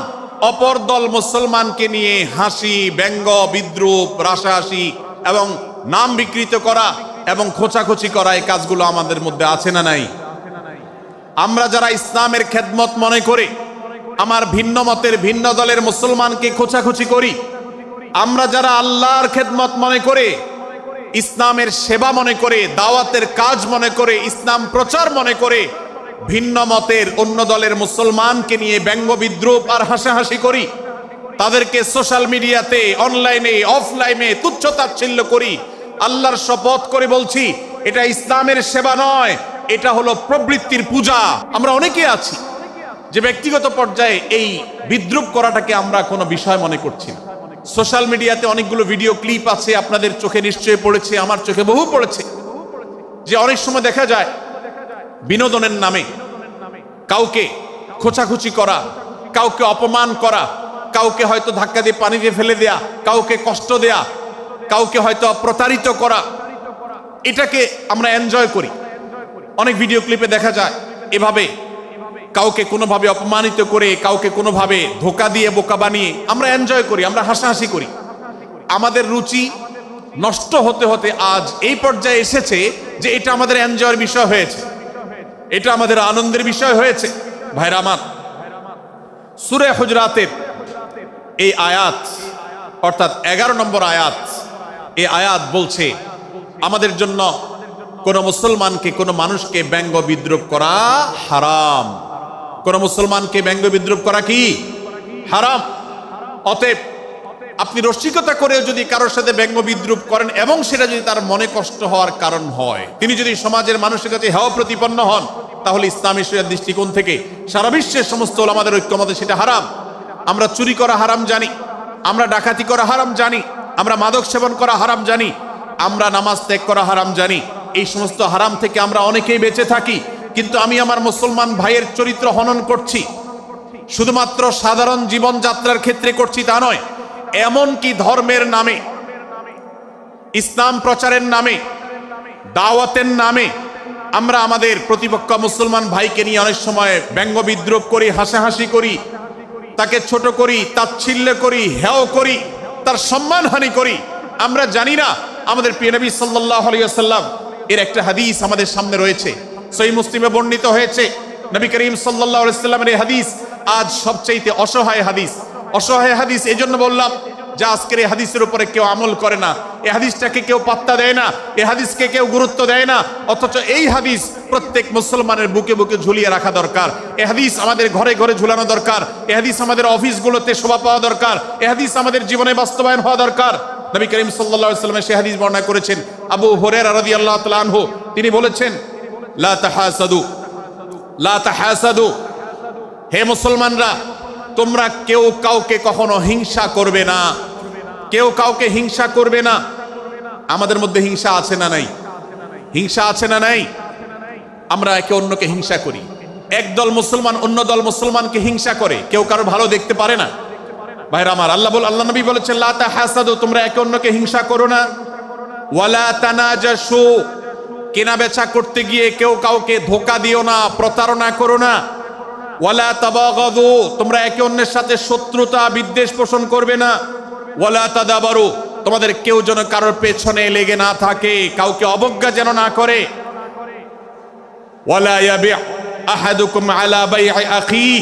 অপর দল মুসলমানকে নিয়ে হাসি, ব্যঙ্গ, বিদ্রূপ, রাশাহাসি এবং নাম বিকৃত করা এবং খোঁচাখুচি করা, এই কাজগুলো আমাদের মধ্যে আছে না নাই? আমরা যারা ইসলামের খেদমত মনে করে আমার ভিন্ন মতের, ভিন্ন দলের মুসলমানকে খোঁচাখুচি করি, আমরা যারা আল্লাহর খেদমত মনে করে, ইসলামের সেবা মনে করে, দাওয়াতের কাজ মনে করে, ইসলাম প্রচার মনে করে ভিন্ন মতের অন্য দলের মুসলমানকে নিয়ে ব্যঙ্গ বিদ্রূপ আর হাসাহাসি করি, তাদেরকে সোশ্যাল মিডিয়াতে, অনলাইনে, অফলাইনে তুচ্ছ তাচ্ছিল্য করি, আল্লাহর শপথ করে বলছি, এটা ইসলামের সেবা নয়, এটা হলো প্রবৃত্তির পূজা। আমরা অনেকে আছি যে ব্যক্তিগত পর্যায়ে এই বিদ্রূপ করাটাকে আমরা কোনো বিষয় মনে করছি না। সোশ্যাল মিডিয়াতে অনেকগুলো ভিডিও ক্লিপ আছে, আপনাদের চোখে নিশ্চয়ই পড়েছে, আমার চোখে বহু পড়েছে, যে অনেক সময় দেখা যায় বিনোদনের নামে কাউকে খোঁচাখুচি করা, কাউকে অপমান করা, কাউকে হয়তো ধাক্কা দিয়ে পানিতে ফেলে দেয়া, কাউকে কষ্ট দেয়া, কাউকে হয়তো প্রতারিত করা, এটাকে আমরা এনজয় করি। অনেক ভিডিও ক্লিপে দেখা যায় এভাবে কাউকে কোনোভাবে অপমানিত করে, কাউকে কোনোভাবে ধোকা দিয়ে বোকা বানিয়ে আমরা এনজয় করি, আমরা হাসাহাসি করি। আমাদের রুচি নষ্ট হতে হতে আজ এই পর্যায়ে এসেছে যে এটা আমাদের এনজয়ের বিষয় হয়েছে, এটা আমাদের আনন্দের বিষয় হয়েছে। ভাইরা আমার, সূরা হুজুরাতের এই আয়াত, অর্থাৎ 11 নম্বর আয়াত, এই আয়াত বলছে আমাদের জন্য কোন মুসলমানকে, কোন মানুষকে ব্যঙ্গ বিদ্রূপ করা হারাম। কোন মুসলমানকে ব্যঙ্গ বিদ্রূপ করা কি হারাম। অতএব আপনি রসিকতা করেও যদি কারোর সাথে ব্যঙ্গ বিদ্রূপ করেন এবং সেটা যদি তার মনে কষ্ট হওয়ার কারণ হয়, তিনি যদি সমাজের মানুষের কাছে হেয় প্রতিপন্ন হন, তাহলে ইসলামী শরিয়ার দৃষ্টিকোণ থেকে সারা বিশ্বের সমস্ত ওলামাদের ঐক্যমতে সেটা হারাম। আমরা চুরি করা হারাম জানি, আমরা ডাকাতি করা হারাম জানি, আমরা মাদক সেবন করা হারাম জানি, আমরা নামাজ ত্যাগ করা হারাম জানি। এই সমস্ত হারাম থেকে আমরা অনেকেই বেঁচে থাকি, কিন্তু আমি আমার মুসলমান ভাইয়ের চরিত্র হনন করছি, শুধুমাত্র সাধারণ জীবনযাত্রার ক্ষেত্রে করছি তা নয়, এমনকি ধর্মের নামে, ইসলাম প্রচারের নামে, দাওয়াতের নামে আমরা আমাদের প্রতিপক্ষ মুসলমান ভাইকে নিয়ে অনেক সময় ব্যঙ্গ বিদ্রূপ করি, হাসাহাসি করি, তাকে ছোট করি, তাচ্ছিল্য করি, হেয় করি, তার সম্মানহানি করি। আমরা জানি না। আমাদের প্রিয় নবী সাল্লাল্লাহু আলাইহি ওয়াসাল্লাম এর একটা হাদিস আমাদের সামনে রয়েছে, সহিহ মুসলিমে বর্ণিত হয়েছে। নবী করিম সাল্লাল্লাহু আলাইহি ওয়াসাল্লামের এই হাদিস আজ সবচাইতে অসহায় হাদিস। অসহায় হাদিস এজন্য বললাম যে আজকের এই হাদিসের উপরে কেউ আমল করে না, এই হাদিসটাকে কেউ পাত্তা দেয় না, এই হাদিসকে কেউ গুরুত্ব দেয় না। অথচ এই হাদিস প্রত্যেক মুসলমানের বুকে বুকে ঝুলিয়ে রাখা দরকার। এই হাদিস আমাদের ঘরে ঘরে ঝুলানো দরকার। এই হাদিস আমাদের অফিসগুলোতে শোভা পাওয়া দরকার। এই হাদিস আমাদের জীবনে বাস্তবায়ন হওয়া দরকার। নবী করিম সাল্লাল্লাহু আলাইহি ওয়াসাল্লাম সেই হাদিস বর্ণনা করেছেন। আবু হুরায়রা রাদিয়াল্লাহু তাআলা আনহু তিনি বলেছেন, লা তাহাসাদু, লা তাহাসাদু, হে মুসলমানরা তোমরা কেউ কাউকে কখনো হিংসা করবে না, কেউ কাউকে হিংসা করবে না। আমাদের মধ্যে হিংসা আছে না নাই? হিংসা আছে না নাই? আমরা একে অন্যকে হিংসা করি। একদল মুসলমান অন্য দল মুসলমানকে হিংসা করে, কেউ কারো ভালো দেখতে পারে না। ভাইরা আমার, আল্লাহ নবী বলেছেন লা তাহাসাদু, তোমরা একে অন্যকে হিংসা করো না। ওয়ালা তানাজাসু, কেনা বেচা করতে গিয়ে কেউ কাউকে ধোঁকা দিও না, প্রতারণা করো না। ওয়ালা তাবাগাদু, তোমরা একে অন্যের সাথে শত্রুতা বিদ্বেষ পোষণ করবে না। ওয়ালা তাদাবারু, তোমাদের কেউ যেন কারোর পেছনে লেগে না থাকে, কাউকে অবজ্ঞা যেন না করে। ওয়ালা ইয়াবি আহাদুকুম আলা বাই'i আখিহি,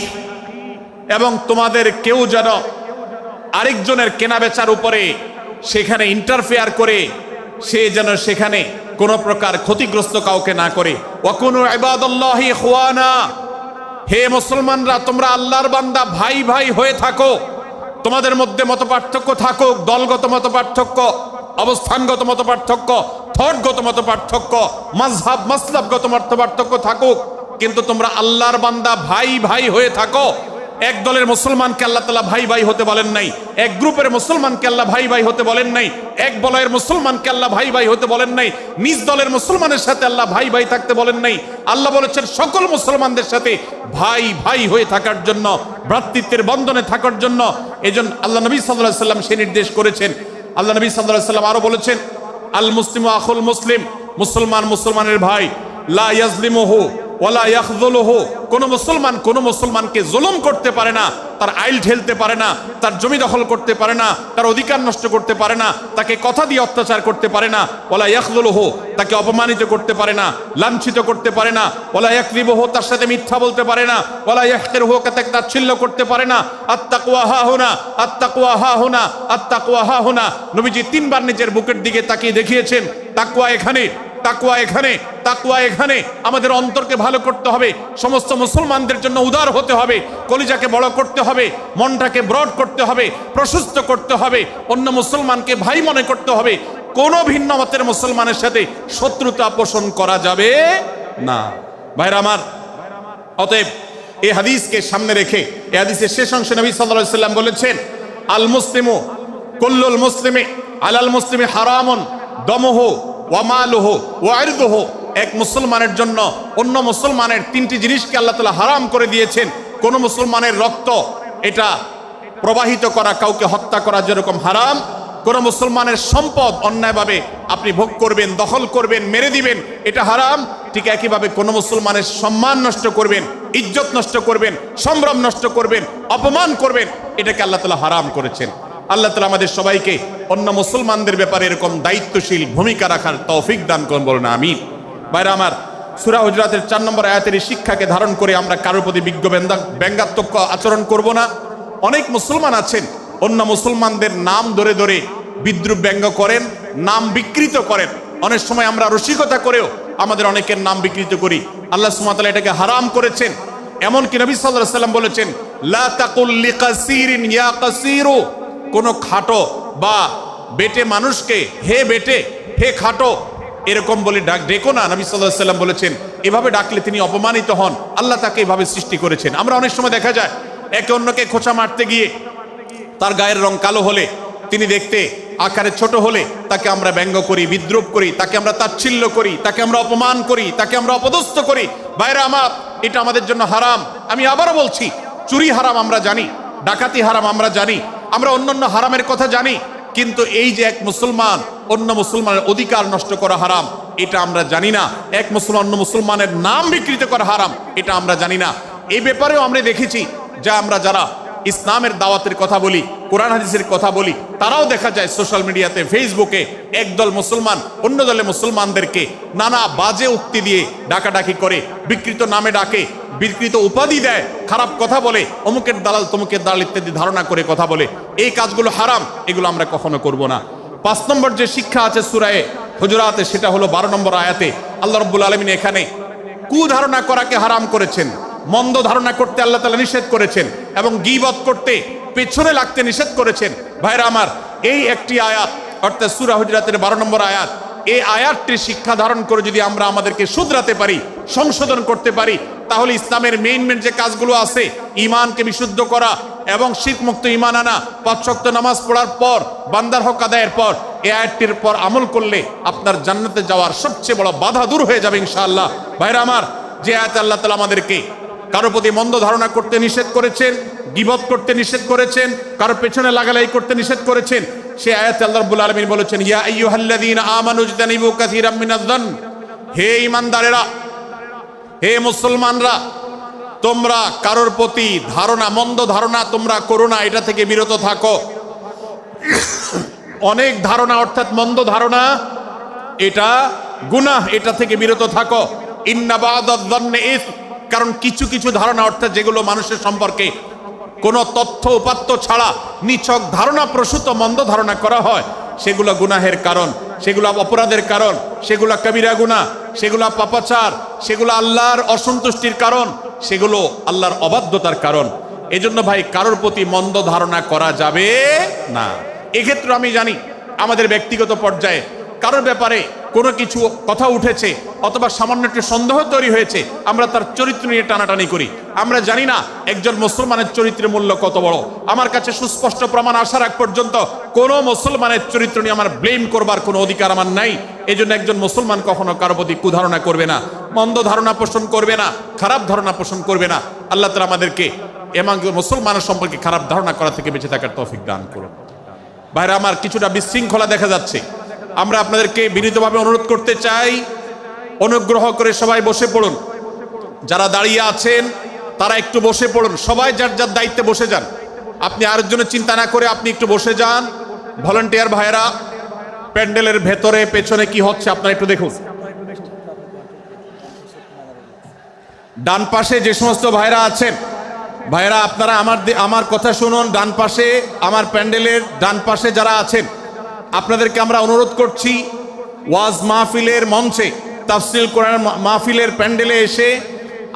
এবং তোমাদের কেউ যেন আরেকজনের কেনা বেচার উপরে সেখানে ইন্টারফেয়ার করে সে যেন সেখানে কোনো প্রকার ক্ষতিগ্রস্ত কাউকে না করে। ওয়াকুনু ইবাদাল্লাহি ইখওয়ানা, হে মুসলমানরা তোমরা আল্লাহর বান্দা ভাই ভাই হয়ে থাকো। তোমাদের মধ্যে মত পার্থক্য থাকুক, দলগত মত পার্থক্য, অবস্থানগত মত পার্থক্য, থটগত মত পার্থক্য, মাযহাব মাসলাবগত মত পার্থক্য থাকুক, কিন্তু তোমরা আল্লাহর বান্দা ভাই ভাই হয়ে থাকো। এক দলের মুসলমানকে আল্লাহ তাআলা ভাই ভাই হতে বলেন নাই, এক গ্রুপের মুসলমানকে আল্লাহ ভাই ভাই হতে বলেন নাই, এক বলয়ের মুসলমানকে আল্লাহ ভাই ভাই হতে বলেন নাই, নিজ দলের মুসলমানের সাথে আল্লাহ ভাই ভাই থাকতে বলেন নাই। আল্লাহ বলেছেন সকল মুসলমানদের সাথে ভাই ভাই হয়ে থাকার জন্য, ভ্রাতৃত্বের বন্ধনে থাকার জন্য। এজন্য আল্লাহ নবী সাল্লাল্লাহু আলাইহি ওয়াসাল্লাম সে নির্দেশ করেছেন। আল্লাহ নবী সাল্লাল্লাহু আলাইহি ওয়াসাল্লাম আরো বলেছেন, আল মুসলিমু আখুল মুসলিম, মুসলমান মুসলমানের ভাই, লা ইয়াজলিমুহু ওয়ালা ইয়াখযুলুহু, কোন মুসলমান কোন মুসলমানকে জুলুম করতে পারে না, তার আইল ঠেলতে পারে না, তার জমি দখল করতে পারে না, তার অধিকার নষ্ট করতে পারে না, তাকে কথা দিয়ে অত্যাচার করতে পারে না। ওয়ালা ইয়াখযুলুহু, তাকে অপমানিত করতে পারে না, লাঞ্ছিত করতে পারে না। ওয়ালা ইয়াকযিবুহু, তার সাথে মিথ্যা বলতে পারে না। ওয়ালা ইয়াহকিরুহু, তাকে তাচ্ছিল্য করতে পারে না। আত-তাকওয়া হাহুনা, আত-তাকওয়া হাহুনা, আত-তাকওয়া হাহুনা। নবীজি তিনবার নিজের বুকের দিকে তাকিয়ে দেখিয়েছেন, তাকওয়া এখানে, তাকওয়া এখানে, তাকওয়া এখানে। আমাদের অন্তরকে ভালো করতে হবে, সমস্ত মুসলমানদের জন্য উদার হতে হবে, কলিজাকে বড় করতে হবে, মনটাকে ব্রড করতে হবে, প্রশস্ত করতে হবে, অন্য মুসলমানকে ভাই মনে করতে হবে। কোন ভিন্ন মতের মুসলমানের সাথে শত্রুতা পোষণ করা যাবে না। ভাইরা আমার, অতএব এই হাদিসকে সামনে রেখে এই হাদিসের শেষ অংশে নবী সাল্লাল্লাহু আলাইহি ওয়াসাল্লাম বলেছেন, আল মুসলিমু কুল্লুল মুসলিমি আলাল মুসলিমি হারামুন দমুহু ওয়া মালুহু ওয়া ইরদুহু। এক মুসলমানের জন্য অন্য মুসলমানের তিনটি জিনিসকে আল্লাহ তাআলা হারাম করে দিয়েছেন। কোন মুসলমানের রক্ত এটা প্রবাহিত করা, কাউকে হত্যা করা যেরকম হারাম, কোন মুসলমানের সম্পদ অন্যায়ভাবে আপনি ভোগ করবেন, দখল করবেন, মেরে দিবেন, এটা হারাম। ঠিক একইভাবে কোন মুসলমানের সম্মান নষ্ট করবেন, ইজ্জত নষ্ট করবেন, সম্ভ্রম নষ্ট করবেন, অপমান করবেন, এটাকে আল্লাহ তাআলা হারাম করেছেন। আল্লাহ তাআলা আমাদের সবাইকে অন্য মুসলমানদের ব্যাপারে এরকম দায়িত্বশীল ভূমিকা রাখার তৌফিক দান করুন, বলুন আমিন। ভাইরা আমার, সূরা হুজুরাতের 4 নম্বর আয়াতের এই শিক্ষাকে ধারণ করে আমরা কারোর প্রতি ব্যঙ্গাত্মক আচরণ করব না। অনেক মুসলমান আছেন অন্য মুসলমানদের নাম ধরে ধরে বিদ্রুপ ব্যঙ্গ করেন, নাম বিকৃত করেন। অনেক সময় আমরা রসিকতা করেও আমাদের অনেকের নাম বিকৃত করি। আল্লাহ সুবহানাহু ওয়া তাআলা এটাকে হারাম করেছেন। এমনকি নবী সাল্লাল্লাহু আলাইহি ওয়াসাল্লাম বলেছেন, লা তাকুল লিকাসিরিন ইয়া কাসিরু, কোন খাটো বা বেটে মানুষকে হে বেটে, হে খাটো এরকম বলে ডেকো না। নবী সাল্লাল্লাহু আলাইহি ওয়াসাল্লাম বলেছেন, এভাবে ডাকলে তিনি অপমানিত হন। আল্লাহ তাকে এভাবে সৃষ্টি করেছেন। আমরা অনেক সময় দেখা যায় একে অন্যকে খোঁচা মারতে গিয়ে তার গায়ের রং কালো হলে, তিনি দেখতে আকারে ছোট হলে তাকে আমরা ব্যঙ্গ করি, বিদ্রুপ করি, তাকে আমরা তাচ্ছিল্য করি, তাকে আমরা অপমান করি, তাকে আমরা অপদস্থ করি। ভাইরা আমার, এটা আমাদের জন্য হারাম। আমি আবারও বলছি, চুরি হারাম আমরা জানি, ডাকাতি হারাম আমরা জানি, আমরা অন্যান্য হারামের কথা জানি, কিন্তু এই যে এক মুসলমান অন্য মুসলমানের অধিকার নষ্ট করা হারাম, এটা আমরা জানি না। এক মুসলমান অন্য মুসলমানের নাম বিকৃত করা হারাম, এটা আমরা জানি না। এই ব্যাপারেও আমরা দেখেছি যে আমরা যারা ইসলামের দাওয়াতের কথা বলি, কোরআন হাদিসের কথা বলি, তারাও দেখা যায় সোশ্যাল মিডিয়াতে, ফেসবুকে একদল মুসলমান অন্য দলে মুসলমানদেরকে নানা বাজে উক্তি দিয়ে ডাকাডাকি করে, বিকৃত নামে ডাকে, বিকৃত উপাধি দেয়, খারাপ কথা বলে, অমুকের দালাল তমুকের দালাল ইত্যাদি ধারণা করে কথা বলে। এই কাজগুলো হারাম, এগুলো আমরা কখনো করব না। 5 নম্বর যে শিক্ষা আছে সূরা হুজুরাতে, সেটা হলো 12 নম্বর আয়াতে আল্লাহ রাব্বুল আলামিন এখানে কুধারণা করাকে হারাম করেছেন, মন্দ ধারণা করতে আল্লাহ তাআলা নিষেধ করেছেন, এবং গীবত করতে, পেছনে লাগতে নিষেধ করেছেন। ভাইরা আমার, এই একটি আয়াত অর্থাৎ সূরা হুজুরাতের 12 নম্বর আয়াত, এই আয়াতটির শিক্ষা ধারণ করে যদি আমরা আমাদেরকে শুধরাতে পারি, সংশোধন করতে পারি, তাহলে ইসলামের মেইন যে কাজগুলো আছে, ঈমানকে বিশুদ্ধ করা এবং শিরক মুক্ত ঈমান আনা, 5 ওয়াক্ত নামাজ পড়ার পর, বান্দার হক আদায়ের পর, এই আয়াতটির পর আমল করলে আপনার জান্নাতে যাওয়ার সবচেয়ে বড় বাধা দূর হয়ে যাবে ইনশাআল্লাহ। ভাইরা আমার, যে আয়াতে আল্লাহ তাআলা আমাদেরকে কারো প্রতি মন্দ ধারণা করতে নিষেধ করেছেন, গীবত করতে নিষেধ করেছেন, কারো পেছনে লাগালাই করতে নিষেধ করেছেন, সেই আয়াতে আল্লাহ রাব্বুল আলামিন বলেছেন, ইয়া আইয়ুহাল্লাযীনা আমানু ইজতানিবু কাসীরাম মিনায-যন্ন, হে ঈমানদারেরা, হে মুসলমানরা, তোমরা কারোর প্রতি ধারণা, মন্দ ধারণা তোমরা করো না, এটা থেকে বিরত থাকো। অনেক ধারণা অর্থাৎ মন্দ ধারণা, এটা গুনাহ, এটা থেকে বিরত থাকো। ইন্না বা'দায-যন্নি ইসম, কারণ কিছু কিছু ধারণা অর্থাৎ যেগুলো মানুষের সম্পর্কে কোনো তথ্য উপাত্ত ছাড়া নিছক ধারণা প্রসূত মন্দ ধারণা করা হয়, সেগুলো গুনাহের কারণ, সেগুলো অপরাধের কারণ, সেগুলো কবিরা গুনাহ, সেগুলো পাপাচার, সেগুলো আল্লাহর অসন্তুষ্টির কারণ, সেগুলো আল্লাহর অবাধ্যতার কারণ। এজন্য ভাই, কারোর প্রতি মন্দ ধারণা করা যাবে না। এক্ষেত্রে আমি জানি আমাদের ব্যক্তিগত পর্যায়ে কারোর ব্যাপারে কোনো কিছু কথা উঠেছে অথবা সামান্য একটু সন্দেহ তৈরি হয়েছে, আমরা তার চরিত্র নিয়ে টানাটানি করি। আমরা জানি না একজন মুসলমানের চরিত্রের মূল্য কত বড়। আমার কাছে সুস্পষ্ট প্রমাণ আসার আগ পর্যন্ত কোনো মুসলমানের চরিত্র নিয়ে আমার ব্লেম করবার কোনো অধিকার আমার নাই। এই জন্য একজন মুসলমান কখনো কারো প্রতি কুধারণা করবে না, মন্দ ধারণা পোষণ করবে না, খারাপ ধারণা পোষণ করবে না। আল্লাহ তাআলা আমাদেরকে এবং মুসলমানের সম্পর্কে খারাপ ধারণা করা থেকে বেঁচে থাকার তৌফিক দান করুন। ভাইরা আমার, কিছুটা বিশৃঙ্খলা দেখা যাচ্ছে। আমরা আপনাদেরকে বিনীতভাবে অনুরোধ করতে চাই, অনুগ্রহ করে সবাই বসে পড়ুন। যারা দাঁড়িয়ে আছেন তারা একটু বসে পড়ুন, সবাই যার যার দায়িত্বে বসে যান। আপনি আরেকজনের চিন্তা না করে আপনি একটু বসে যান। ভলান্টিয়ার ভাইরা, প্যান্ডেলের ভেতরে পেছনে কি হচ্ছে আপনারা একটু দেখুন। ডান পাশে যে সমস্ত ভাইরা আছেন, ভাইরা আপনারা আমার কথা শুনুন। ডান পাশে, আমার প্যান্ডেলের ডান পাশে যারা আছেন, আপনাদেরকে আমরা অনুরোধ করছি, ওয়াজ মাহফিলের মঞ্চে, তাফসীর কোরআন মাহফিলের প্যান্ডেলে এসে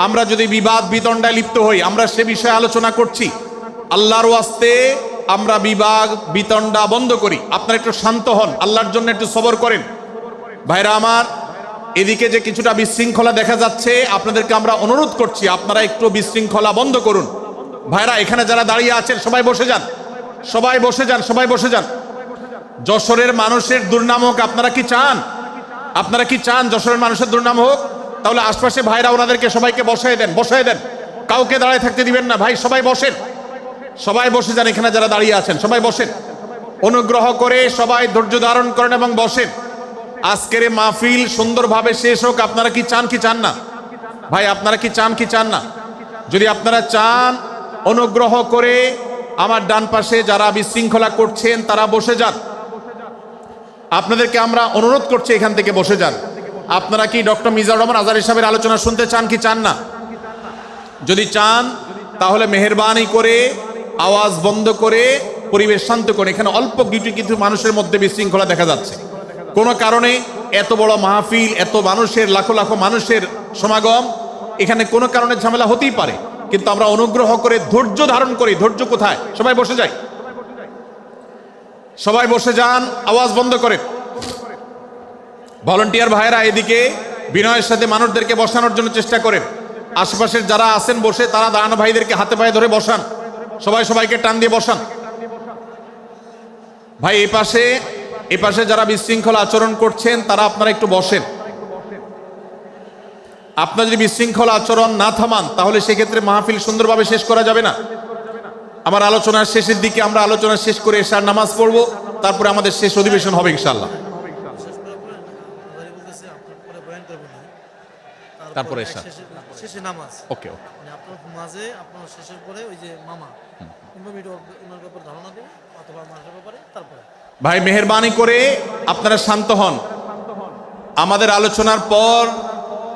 আমরা যদি বিবাদ বিতণ্ডায় লিপ্ত হই, আমরা সে বিষয়ে আলোচনা করছি, আল্লাহর ওয়াস্তে আমরা বিবাদ বিতণ্ডা বন্ধ করি। আপনারা একটু শান্ত হন, আল্লাহর জন্য একটু সবর করেন। ভাইরা আমার, এদিকে যে কিছুটা বিশৃঙ্খলা দেখা যাচ্ছে, আপনাদেরকে আমরা অনুরোধ করছি আপনারা একটু বিশৃঙ্খলা বন্ধ করুন। ভাইরা, এখানে যারা দাঁড়িয়ে আছেন সবাই বসে যান, সবাই বসে যান, সবাই বসে যান। যশোরের মানুষের দুর্নাম হোক, আপনারা কি চান? আপনারা কি চান যশোরের মানুষের দুর্নাম হোক? তাহলে আশপাশে ভাইরা ওনাদেরকে সবাইকে বসায় দেন, বসায় দেন, কাউকে দাঁড়ায় থাকতে দিবেন না। ভাই সবাই বসেন, সবাই বসে যান। এখানে যারা দাঁড়িয়ে আছেন সবাই বসেন, অনুগ্রহ করে সবাই ধৈর্য ধারণ করেন এবং বসেন। আজকের এই মাহফিল সুন্দরভাবে শেষ হোক। আপনারা কি চান কি চান না? ভাই আপনারা কি চান কি চান না? যদি আপনারা চান, অনুগ্রহ করে আমার ডান পাশে যারা বিশৃঙ্খলা করছেন তারা বসে যান। আপনাদেরকে আমরা অনুরোধ করছি এখান থেকে বসে যান। আপনারা কি ডক্টর মিজানুর রহমান আজহারী সাহেবের আলোচনা শুনতে চান কি চান না? যদি চান তাহলে মেহেরবানি করে আওয়াজ বন্ধ করে পরিবেশ শান্ত করে। এখানে অল্প কিছু মানুষের মধ্যে বিশৃঙ্খলা দেখা যাচ্ছে। কোনো কারণে এত বড় মাহফিল, এত মানুষের, লাখো লাখো মানুষের সমাগম, এখানে কোনো কারণে ঝামেলা হতেই পারে, কিন্তু আমরা অনুগ্রহ করে ধৈর্য ধারণ করি। ধৈর্য কোথায়? সবাই বসে যাই, সবাই বসে যান, আওয়াজ বন্ধ করে। ভলান্টিয়ার ভাইরা এদিকে বিনয়ের সাথে মানুষদেরকে বসানোর জন্য চেষ্টা করেন। আশেপাশের যারা আছেন বসে, তারা দাঁড়ানো ভাইদেরকে হাতে পায়ে ধরে বসান, সবাই সবাইকে টান দিয়ে বসান। ভাই এ পাশে যারা বিশৃঙ্খলা আচরণ করছেন তারা আপনারা একটু বসেন। আপনারা যদি বিশৃঙ্খলা আচরণ না থামান তাহলে সেক্ষেত্রে মাহফিল সুন্দরভাবে শেষ করা যাবে না। আমার আলোচনার শেষের দিকে আমরা আলোচনা শেষ করে এশার নামাজ পড়বো, তারপরে আমাদের শেষ অধিবেশন হবে ইনশাআল্লাহ। তারপরে এশার শেষে নামাজ। ওকে ওকে, আপনার মাঝে আপনার শেষের পরে ওই যে মামা ইমানের ব্যাপারে ধারণা দেবে অথবা মানুষের ব্যাপারে তারপরে। ভাই মেহেরবানি করে আপনারা শান্ত হন। আমাদের আলোচনার পর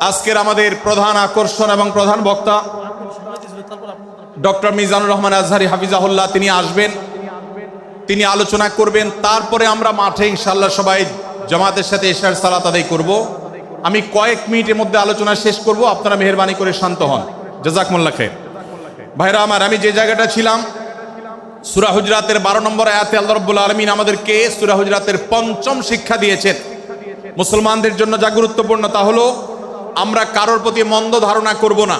আজকের আমাদের প্রধান আকর্ষণ এবং প্রধান বক্তা ডক্টর মিজানুর রহমান আজহারি হাফিজাহুল্লাহ তিনি আসবেন, তিনি আলোচনা করবেন। তারপরে আমরা মাঠে ইনশাআল্লাহ সবাই জামাতের সাথে এশার সালাত আদায় করব। আমি কয়েক মিনিটের মধ্যে আলোচনা শেষ করব, আপনারা মেহেরবানি করে শান্ত হন। জাযাকুমুল্লাহ খাইর। ভাইরা আমার, আমি যে জায়গাটা ছিলাম, সূরা হুজরাতের 12 নম্বর আয়াতে আল্লাহ রাব্বুল আলামিন আমাদেরকে সূরা হুজরাতের পঞ্চম শিক্ষা দিয়েছেন। মুসলমানদের জন্য যা গুরুত্বপূর্ণ তা হলো আমরা কারোর প্রতি মন্দ ধারণা করব না।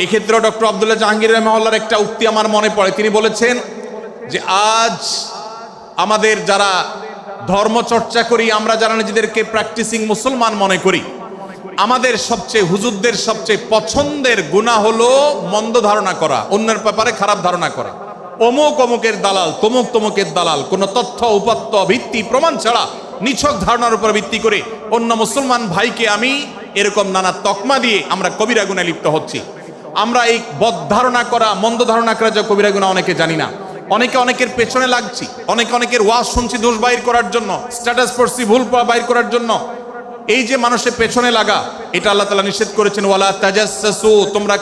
এই ক্ষেত্রে ডক্টর আব্দুল্লাহ জাহাঙ্গীর রাহিমাহুল্লাহর একটা উক্তি আমার মনে পড়ে। তিনি বলেছেন যে আজ আমাদের যারা ধর্ম চর্চা করি, আমরা যারা নিজেদেরকে প্র্যাকটিসিং মুসলমান মনে করি, আমাদের সবচেয়ে হুজুরদের সবচেয়ে পছন্দের গুনাহ হলো মন্দ ধারণা করা, অন্যের ব্যাপারে খারাপ ধারণা করা। অমুক অমুকের দালাল, তমুক তমুকের দালাল, কোন তথ্য উপাত্ত ভিত্তি প্রমাণ ছাড়া নিছক ধারণার উপর ভিত্তি করে অন্য মুসলমান ভাইকে আমি এরকম নানা তকমা দিয়ে আমরা কবিরা গুনাহে লিপ্ত হচ্ছি। আমরা এই বদ ধারণা করা, মন্দ ধারণা করা যে কবিরা গুনাহ অনেকে জানি না। অনেকে অনেকের পেছনে লাগছি, অনেকের ওয়াজ শুনছি দোষ বাইর করার জন্য, স্ট্যাটাস পড়ছি ভুল বাইর করার জন্য। এই যে মানুষের পেছনে লাগা, এটা আল্লাহ তাআলা নিষেধ করেছেন, ওয়ালা তাজাসসু, তোমরা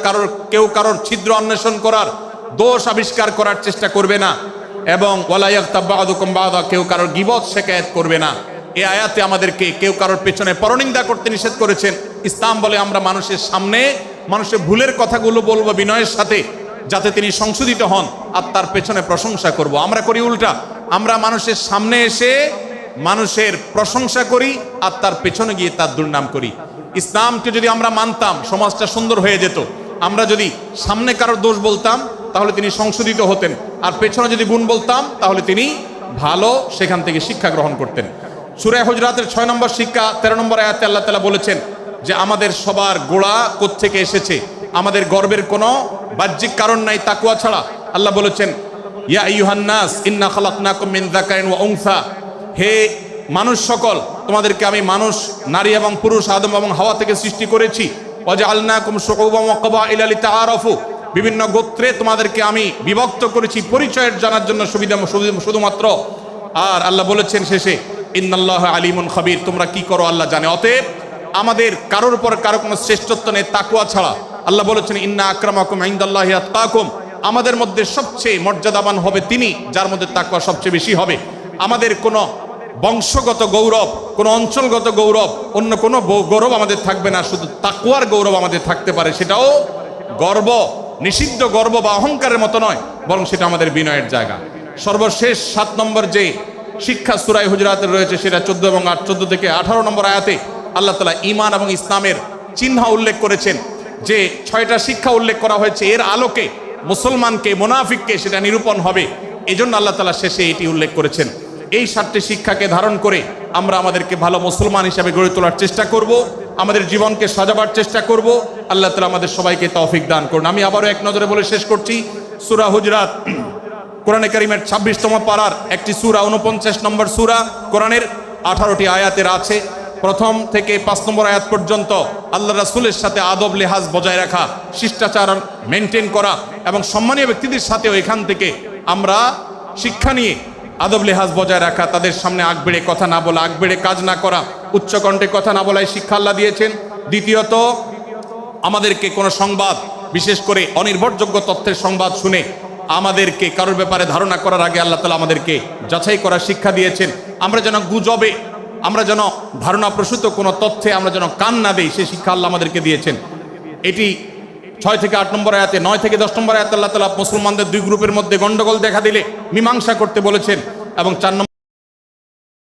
কেউ কারোর ছিদ্র অন্বেষণ করার, দোষ আবিষ্কার করার চেষ্টা করবে না। এবং ওয়ালা ইয়াগতাব বা'দুকুম বা'দা, কেউ কারোর গীবত শিকায়াত করবে না। এই আয়াতে আমাদেরকে কেউ কারোর পেছনে পরনিন্দা করতে নিষেধ করেছেন। ইসলাম বলে আমরা মানুষের সামনে মানুষের ভুলের কথাগুলো বলবো বিনয়ের সাথে, যাতে তিনি সংশোধিত হন, আর তার পেছনে প্রশংসা করব। আমরা করি উল্টা, আমরা মানুষের সামনে এসে মানুষের প্রশংসা করি আর তার পেছনে গিয়ে তার দুর্নাম করি। ইসলামকে যদি আমরা মানতাম, সমাজটা সুন্দর হয়ে যেত। আমরা যদি সামনে কারোর দোষ বলতাম তাহলে তিনি সংশোধিত হতেন, আর পেছনে যদি গুণ বলতাম তাহলে তিনি ভালো সেখান থেকে শিক্ষা গ্রহণ করতেন। সূরা হুজরাতের 6 নম্বর শিক্ষা 13 নম্বর আয়াতে আল্লাহ তাআলা বলেছেন যে আমাদের সবার গোড়া কোত্থেকে এসেছে, আমাদের গর্বের কোনো বাহ্যিক কারণ নাই তাকওয়া ছাড়া। আল্লাহ বলেছেন, ইয়া আইয়ুহান নাস ইন্না খালাকনাকুম মিন যাকারিন ওয়া উনসা, হে মানুষ সকল, তোমাদেরকে আমি মানুষ, নারী এবং পুরুষ, আদম এবং হাওয়া থেকে সৃষ্টি করেছি। ওয়াজআলনাকুম শুউবান ওয়া ক্বাবাইলা লিতাআরাফু, বিভিন্ন গোত্রে তোমাদেরকে আমি বিভক্ত করেছি পরিচয়ের জানার জন্য শুধুমাত্র। আর আল্লাহ বলেছেন শেষে, ইন্নাল্লাহা আলিমুন খাবীর, তোমরা কি করো আল্লাহ জানে। অতএব আমাদের কারোর উপর কারো কোনো শ্রেষ্ঠত্ব নেই তাকওয়া ছাড়া। আল্লাহ বলেছেন, ইন্না আকরামাকুম ইনদাল্লাহি আতকাকুম, আমাদের মধ্যে সবচেয়ে মর্যাদাবান হবে তিনি যার মধ্যে তাকওয়া সবচেয়ে বেশি হবে। আমাদের কোনো বংশগত গৌরব, কোনো অঞ্চলগত গৌরব, অন্য কোনো গৌরব আমাদের থাকবে না, শুধু তাকওয়ার গৌরব আমাদের থাকতে পারে। সেটাও গর্ব, নিষিদ্ধ গর্ব বা অহংকারের মতো নয়, বরং সেটা আমাদের বিনয়ের জায়গা। সর্বশেষ 7 নম্বর যে শিক্ষা সূরা হুজরাতের রয়েছে, সেটা 14 এবং 14 থেকে 18 নম্বর আয়াতে আল্লাহ তাআলা ঈমান এবং ইসলামের চিহ্ন উল্লেখ করেছেন। যে 6টা শিক্ষা উল্লেখ করা হয়েছে, এর আলোকে মুসলমানকে, মুনাফিককে সেটা নিরূপণ হবে। এজন্য আল্লাহ তাআলা শেষে এটি উল্লেখ করেছেন। এই 7টি শিক্ষাকে ধারণ করে আমরা আমাদেরকে ভালো মুসলমান হিসেবে গড়ে তোলার চেষ্টা করব, আমাদের জীবনকে সাজাবার চেষ্টা করব। আল্লাহ তাআলা আমাদের সবাইকে তৌফিক দান করুন। আমি আবারও এক নজরে বলে শেষ করছি, সূরা হুজরাত কোরআনে কারীমের 26তম পারার একটি সূরা, 49 নম্বর সূরা, কোরআনের 18টি আয়াতের আছে। প্রথম থেকে 5 নম্বর আয়াত পর্যন্ত আল্লাহ রাসূলের সাথে আদব লেহাজ বজায় রাখা, শিষ্টাচার মেনটেন করা এবং সম্মানীয় ব্যক্তিদের সাথেও এখান থেকে আমরা শিক্ষা নিয়ে আদব লেহাজ বজায় রাখা, তাদের সামনে আগবেড়ে কথা না বলা, আগবেড়ে কাজ না করা, উচ্চকণ্ঠে কথা না বলাই শিক্ষা আল্লাহ দিয়েছেন। দ্বিতীয়ত, আমাদেরকে কোনো সংবাদ, বিশেষ করে অনির্ভরযোগ্য তথ্যের সংবাদ শুনে আমাদেরকে কারোর ব্যাপারে ধারণা করার আগে আল্লাহ তাআলা আমাদেরকে যাচাই করার শিক্ষা দিয়েছেন। আমরা যেন গুজবে, আমরা যেন ধারণা প্রসূত কোনো তথ্যে আমরা যেন কান না দেই, সেই শিক্ষা আল্লাহ আমাদেরকে দিয়েছেন। এটি 6 থেকে 8 নম্বর আয়াতে, 9 থেকে 10 নম্বর আয়াতে আল্লাহ তাআলা মুসলমানদের 2 গ্রুপের মধ্যে গন্ডগোল দেখা দিলে মীমাংসা করতে বলেছেন। এবং 4 নম্বর